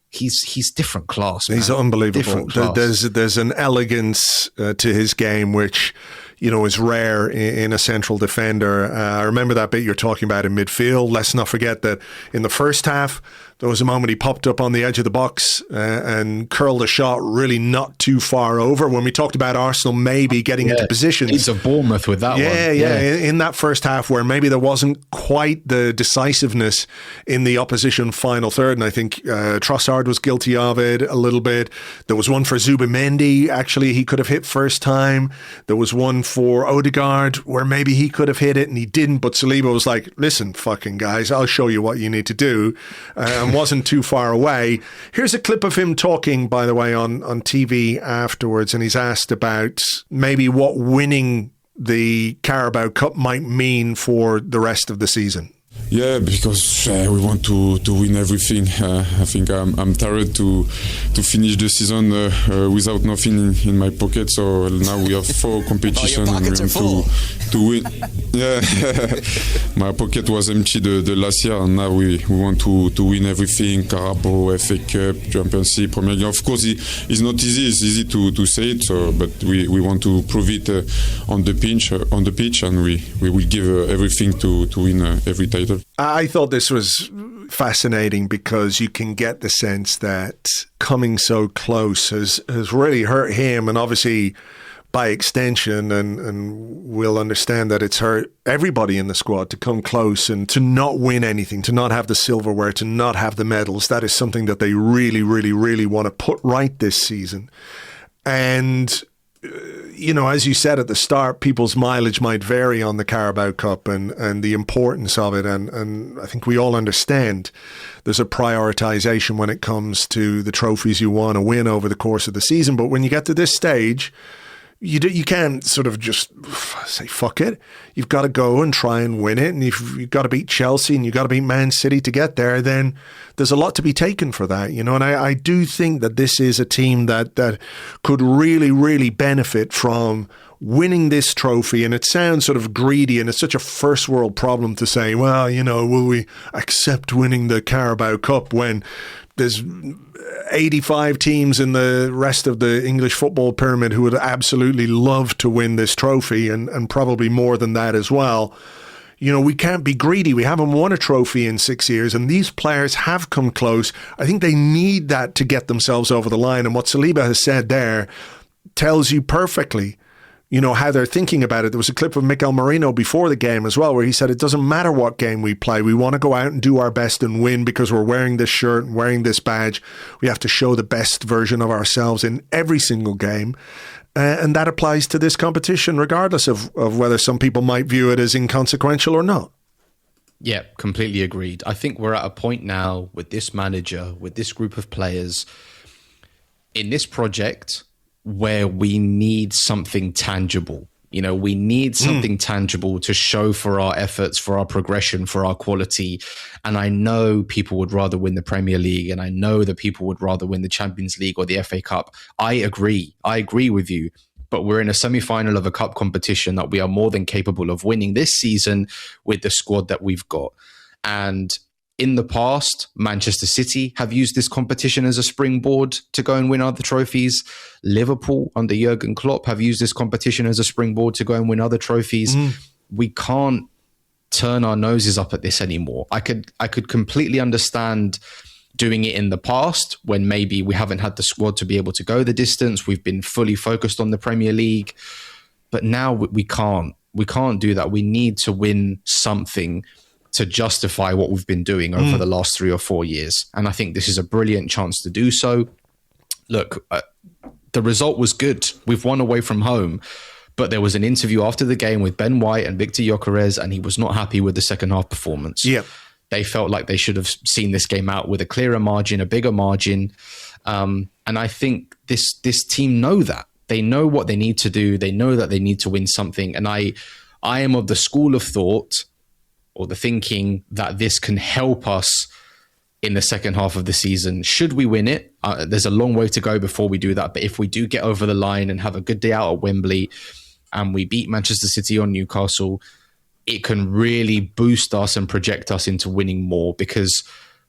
He's different class, man. He's unbelievable. Different class. There's an elegance to his game which, is rare in a central defender. I remember that bit you're talking about in midfield. Let's not forget that in the first half, there was a moment he popped up on the edge of the box and curled a shot really not too far over. When we talked about Arsenal maybe getting into positions. He's a Bournemouth with that one. Yeah. In that first half where maybe there wasn't quite the decisiveness in the opposition final third. And I think Trossard was guilty of it a little bit. There was one for Zubimendi. Actually, he could have hit first time. There was one for Ødegaard where maybe he could have hit it and he didn't. But Saliba was like, listen, fucking guys, I'll show you what you need to do. And wasn't too far away. Here's a clip of him talking, by the way, on TV afterwards, and he's asked about maybe what winning the Carabao Cup might mean for the rest of the season. Yeah, because we want to win everything. I think I'm tired to finish the season without nothing in my pocket. So now we have 4 competitions and we want to win. Yeah, my pocket was empty the last year, and now we want to win everything: Carabao, FA Cup, Champions League, Premier League. Of course, it's not easy. It's easy to say it, but we want to prove it on the pitch, and we will give everything to win every title. I thought this was fascinating because you can get the sense that coming so close has really hurt him, and obviously by extension, and we'll understand that it's hurt everybody in the squad to come close and to not win anything, to not have the silverware, to not have the medals. That is something that they really, really, really want to put right this season. And you know, as you said at the start, people's mileage might vary on the Carabao Cup and the importance of it. And I think we all understand there's a prioritization when it comes to the trophies you want to win over the course of the season. But when you get to this stage, you can't sort of just say, fuck it. You've got to go and try and win it. And if you've got to beat Chelsea and you've got to beat Man City to get there, then there's a lot to be taken for that, you know. And I do think that this is a team that could really, really benefit from winning this trophy. And it sounds sort of greedy, and it's such a first world problem to say, well, you know, will we accept winning the Carabao Cup when there's 85 teams in the rest of the English football pyramid who would absolutely love to win this trophy, and probably more than that as well. You know, we can't be greedy. We haven't won a trophy in 6 years, and these players have come close. I think they need that to get themselves over the line. And what Saliba has said there tells you perfectly, you know, how they're thinking about it. There was a clip of Mikel Merino before the game as well, where he said, it doesn't matter what game we play. We want to go out and do our best and win because we're wearing this shirt and wearing this badge. We have to show the best version of ourselves in every single game. And that applies to this competition, regardless of whether some people might view it as inconsequential or not. Yeah, completely agreed. I think we're at a point now with this manager, with this group of players, in this project where we need something tangible. You know, we need something tangible to show for our efforts, for our progression, for our quality. And I know people would rather win the Premier League, and I know that people would rather win the Champions League or the FA Cup. I agree with you. But we're in a semi-final of a cup competition that we are more than capable of winning this season with the squad that we've got. And in the past, Manchester City have used this competition as a springboard to go and win other trophies. Liverpool under Jurgen Klopp have used this competition as a springboard to go and win other trophies. We can't turn our noses up at this anymore. I could completely understand doing it in the past when maybe we haven't had the squad to be able to go the distance. We've been fully focused on the Premier League. But now we can't. We can't do that. We need to win something to justify what we've been doing over the last 3 or 4 years. And I think this is a brilliant chance to do so. Look, the result was good. We've won away from home, but there was an interview after the game with Ben White and Viktor Gyokeres, and he was not happy with the second half performance. Yeah. They felt like they should have seen this game out with a clearer margin, a bigger margin. And I think this team know that. They know what they need to do. They know that they need to win something. And I am of the school of thought, or the thinking, that this can help us in the second half of the season. Should we win it? There's a long way to go before we do that. But if we do get over the line and have a good day out at Wembley and we beat Manchester City or Newcastle, it can really boost us and project us into winning more, because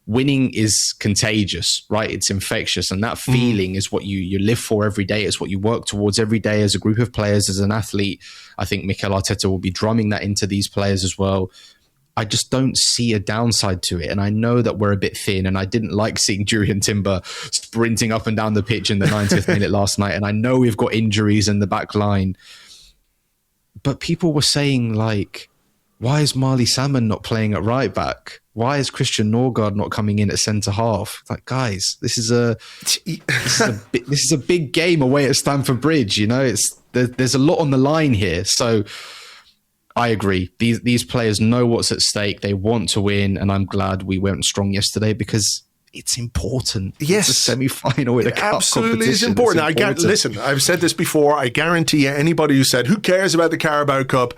winning is contagious, right? It's infectious. And that feeling is what you live for every day. It's what you work towards every day as a group of players, as an athlete. I think Mikel Arteta will be drumming that into these players as well. I just don't see a downside to it. And I know that we're a bit thin, and I didn't like seeing Jurriën Timber sprinting up and down the pitch in the 90th minute last night. And I know we've got injuries in the back line. But people were saying, like, why is Marley Salmon not playing at right back? Why is Christian Norgard not coming in at centre half? Like, guys, this is a big game away at Stamford Bridge. You know, there's a lot on the line here. So I agree. These players know what's at stake. They want to win, and I'm glad we went strong yesterday, because it's important. Yes. It's a semi-final in a cup absolutely is competition. important. Listen, I've said this before. I guarantee you, anybody who said, who cares about the Carabao Cup,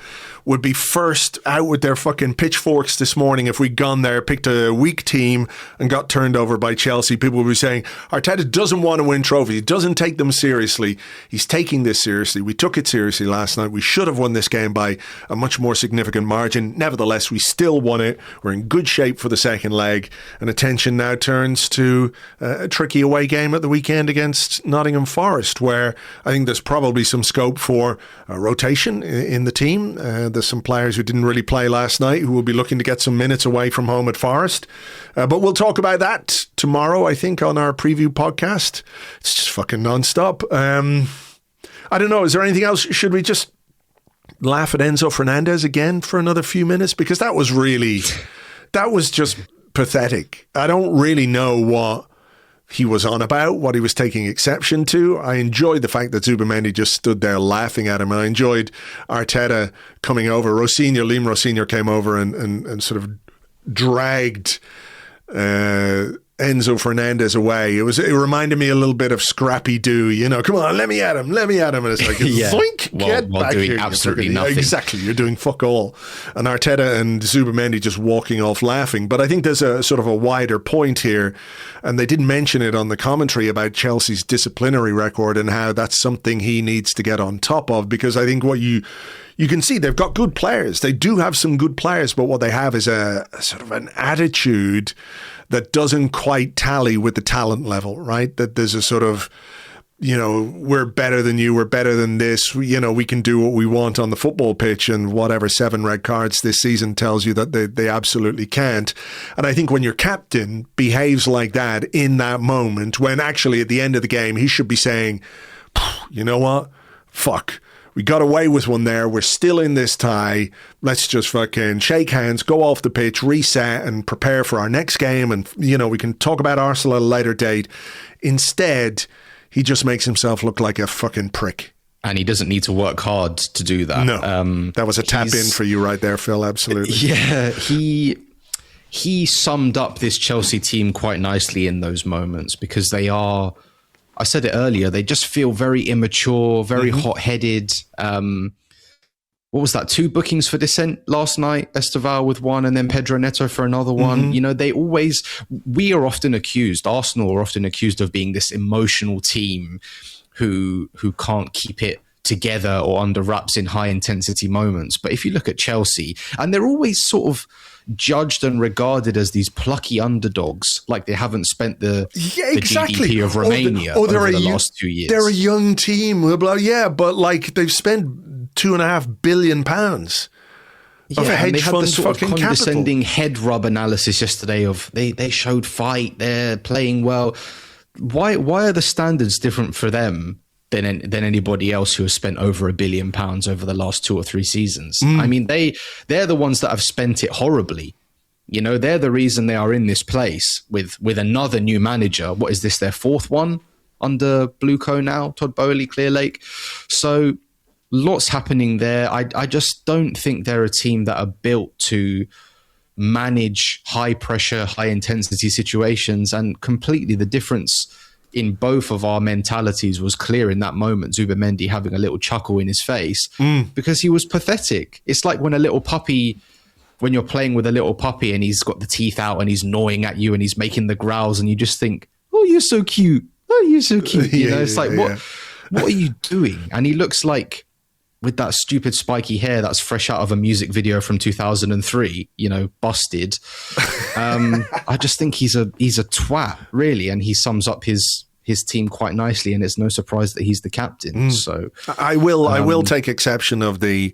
would be first out with their fucking pitchforks this morning if we'd gone there, picked a weak team and got turned over by Chelsea. People would be saying, Arteta doesn't want to win trophies. He doesn't take them seriously. He's taking this seriously. We took it seriously last night. We should have won this game by a much more significant margin. Nevertheless, we still won it. We're in good shape for the second leg. And attention now turns to a tricky away game at the weekend against Nottingham Forest, where I think there's probably some scope for a rotation in the team. There's some players who didn't really play last night who will be looking to get some minutes away from home at Forest. But we'll talk about that tomorrow, I think, on our preview podcast. It's just fucking non-stop. I don't know. Is there anything else? Should we just laugh at Enzo Fernandez again for another few minutes? Because that was just pathetic. I don't really know what he was on about, what he was taking exception to. I enjoyed the fact that Zubimendi just stood there laughing at him. I enjoyed Arteta coming over. Liam Rossinier came over and sort of dragged Enzo Fernandez away. It reminded me a little bit of Scrappy Doo, come on, let me at him. And it's like, zoink, get back doing here. Absolutely nothing. Exactly, you're doing fuck all. And Arteta and Zubimendi just walking off laughing. But I think there's a sort of a wider point here, and they didn't mention it on the commentary about Chelsea's disciplinary record and how that's something he needs to get on top of, because I think what you can see, they've got good players. They do have some good players, but what they have is a sort of an attitude that doesn't quite tally with the talent level, right? That there's a sort of, we're better than you, we're better than this, we can do what we want on the football pitch, and whatever 7 red cards this season tells you that they absolutely can't. And I think when your captain behaves like that in that moment, when actually at the end of the game, he should be saying, you know what? Fuck. We got away with one there. We're still in this tie. Let's just fucking shake hands, go off the pitch, reset and prepare for our next game. And, we can talk about Arsenal at a later date. Instead, he just makes himself look like a fucking prick. And he doesn't need to work hard to do that. No, that was a tap in for you right there, Phil. Absolutely. Yeah, he summed up this Chelsea team quite nicely in those moments, because they are, I said it earlier, they just feel very immature, very hot-headed. What was that? 2 bookings for dissent last night, Esteval with 1 and then Pedro Neto for another 1. We are often accused, Arsenal are often accused of being this emotional team who can't keep it together or under wraps in high-intensity moments. But if you look at Chelsea, and they're always sort of judged and regarded as these plucky underdogs, like they haven't spent the GDP of Romania over the last 2 years. They're a young team, but like they've spent £2.5 billion of hedge fund fucking condescending capital. Head rub analysis yesterday of they showed fight, they're playing well. Why are the standards different for them than anybody else who has spent over £1 billion over the last 2 or 3 seasons? I mean, they're the ones that have spent it horribly. They're the reason they are in this place with another new manager. What is this, their 4th one under Blueco now? Todd Boehly, Clearlake. So lots happening there. I just don't think they're a team that are built to manage high pressure, high intensity situations, and completely the difference in both of our mentalities was clear in that moment. Zubimendi having a little chuckle in his face because he was pathetic. It's like when you're playing with a little puppy and he's got the teeth out and he's gnawing at you and he's making the growls and you just think, oh, you're so cute. Oh, you're so cute. What are you doing? And he looks like, with that stupid spiky hair that's fresh out of a music video from 2003, busted. I just think he's a twat, really, and he sums up his team quite nicely, and it's no surprise that he's the captain. So I will take exception of the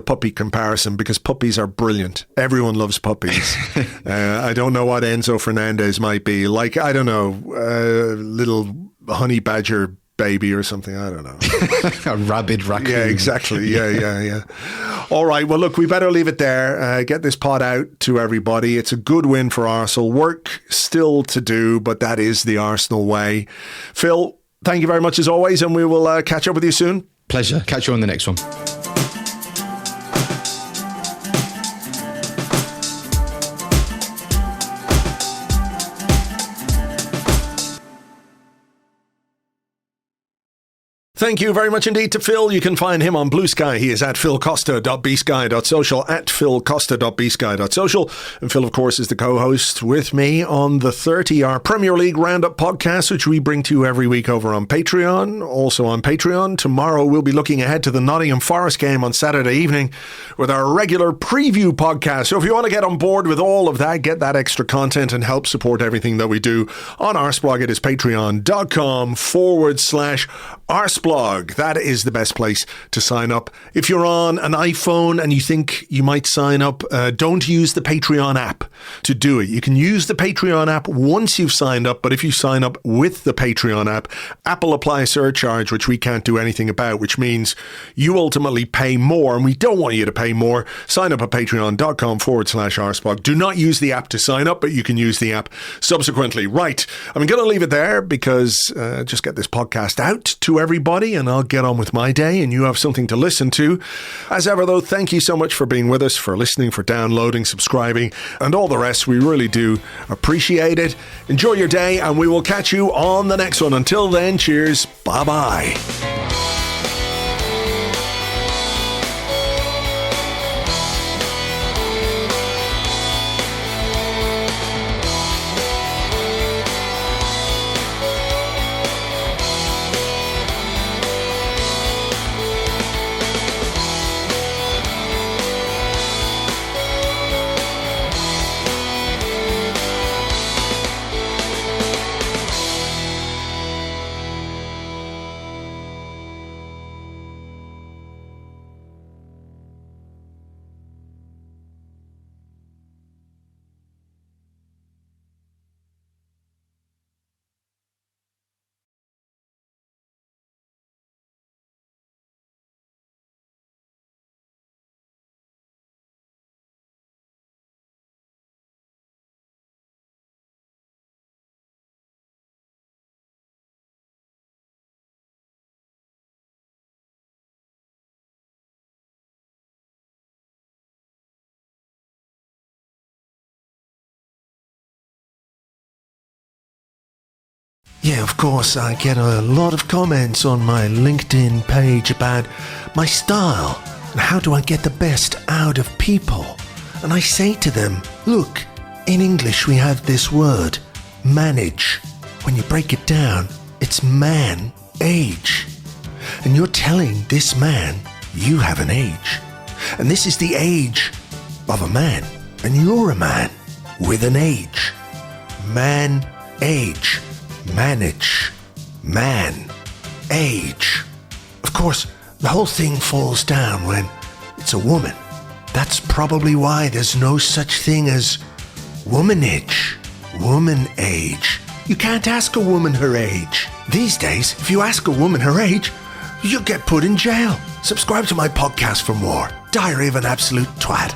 puppy comparison, because puppies are brilliant. Everyone loves puppies. I don't know what Enzo Fernandez might be like. I don't know, little honey badger baby or something. I don't know. A rabid raccoon. Yeah, exactly. Yeah. All right. Well, look, we better leave it there. Get this pod out to everybody. It's a good win for Arsenal. Work still to do, but that is the Arsenal way. Phil, thank you very much as always, and we will catch up with you soon. Pleasure. Catch you on the next one. Thank you very much indeed to Phil. You can find him on Blue Sky. He is at philcosta.bsky.social, at philcosta.bsky.social. And Phil, of course, is the co-host with me on the 30, our Premier League Roundup podcast, which we bring to you every week over on Patreon. Also on Patreon, tomorrow we'll be looking ahead to the Nottingham Forest game on Saturday evening with our regular preview podcast. So if you want to get on board with all of that, get that extra content and help support everything that we do on Arseblog, it is patreon.com/Arseblog. That is the best place to sign up. If you're on an iPhone and you think you might sign up, don't use the Patreon app to do it. You can use the Patreon app once you've signed up, but if you sign up with the Patreon app, Apple apply a surcharge, which we can't do anything about, which means you ultimately pay more, and we don't want you to pay more. Sign up at patreon.com/Arseblog. Do not use the app to sign up, but you can use the app subsequently. Right, I'm going to leave it there because just get this podcast out to everybody and I'll get on with my day and you have something to listen to. As ever though, thank you so much for being with us, for listening, for downloading, subscribing and all the rest. We really do appreciate it. Enjoy your day and we will catch you on the next one. Until then, cheers. Bye-bye. Yeah, of course, I get a lot of comments on my LinkedIn page about my style and how do I get the best out of people. And I say to them, look, in English we have this word, manage. When you break it down, it's man, age. And you're telling this man, you have an age. And this is the age of a man. And you're a man with an age. Man, age. Manage, man, age. Of course, the whole thing falls down when it's a woman. That's probably why there's no such thing as womanage, woman age. You can't ask a woman her age. These days, if you ask a woman her age, you'll get put in jail. Subscribe to my podcast for more. Diary of an Absolute Twat.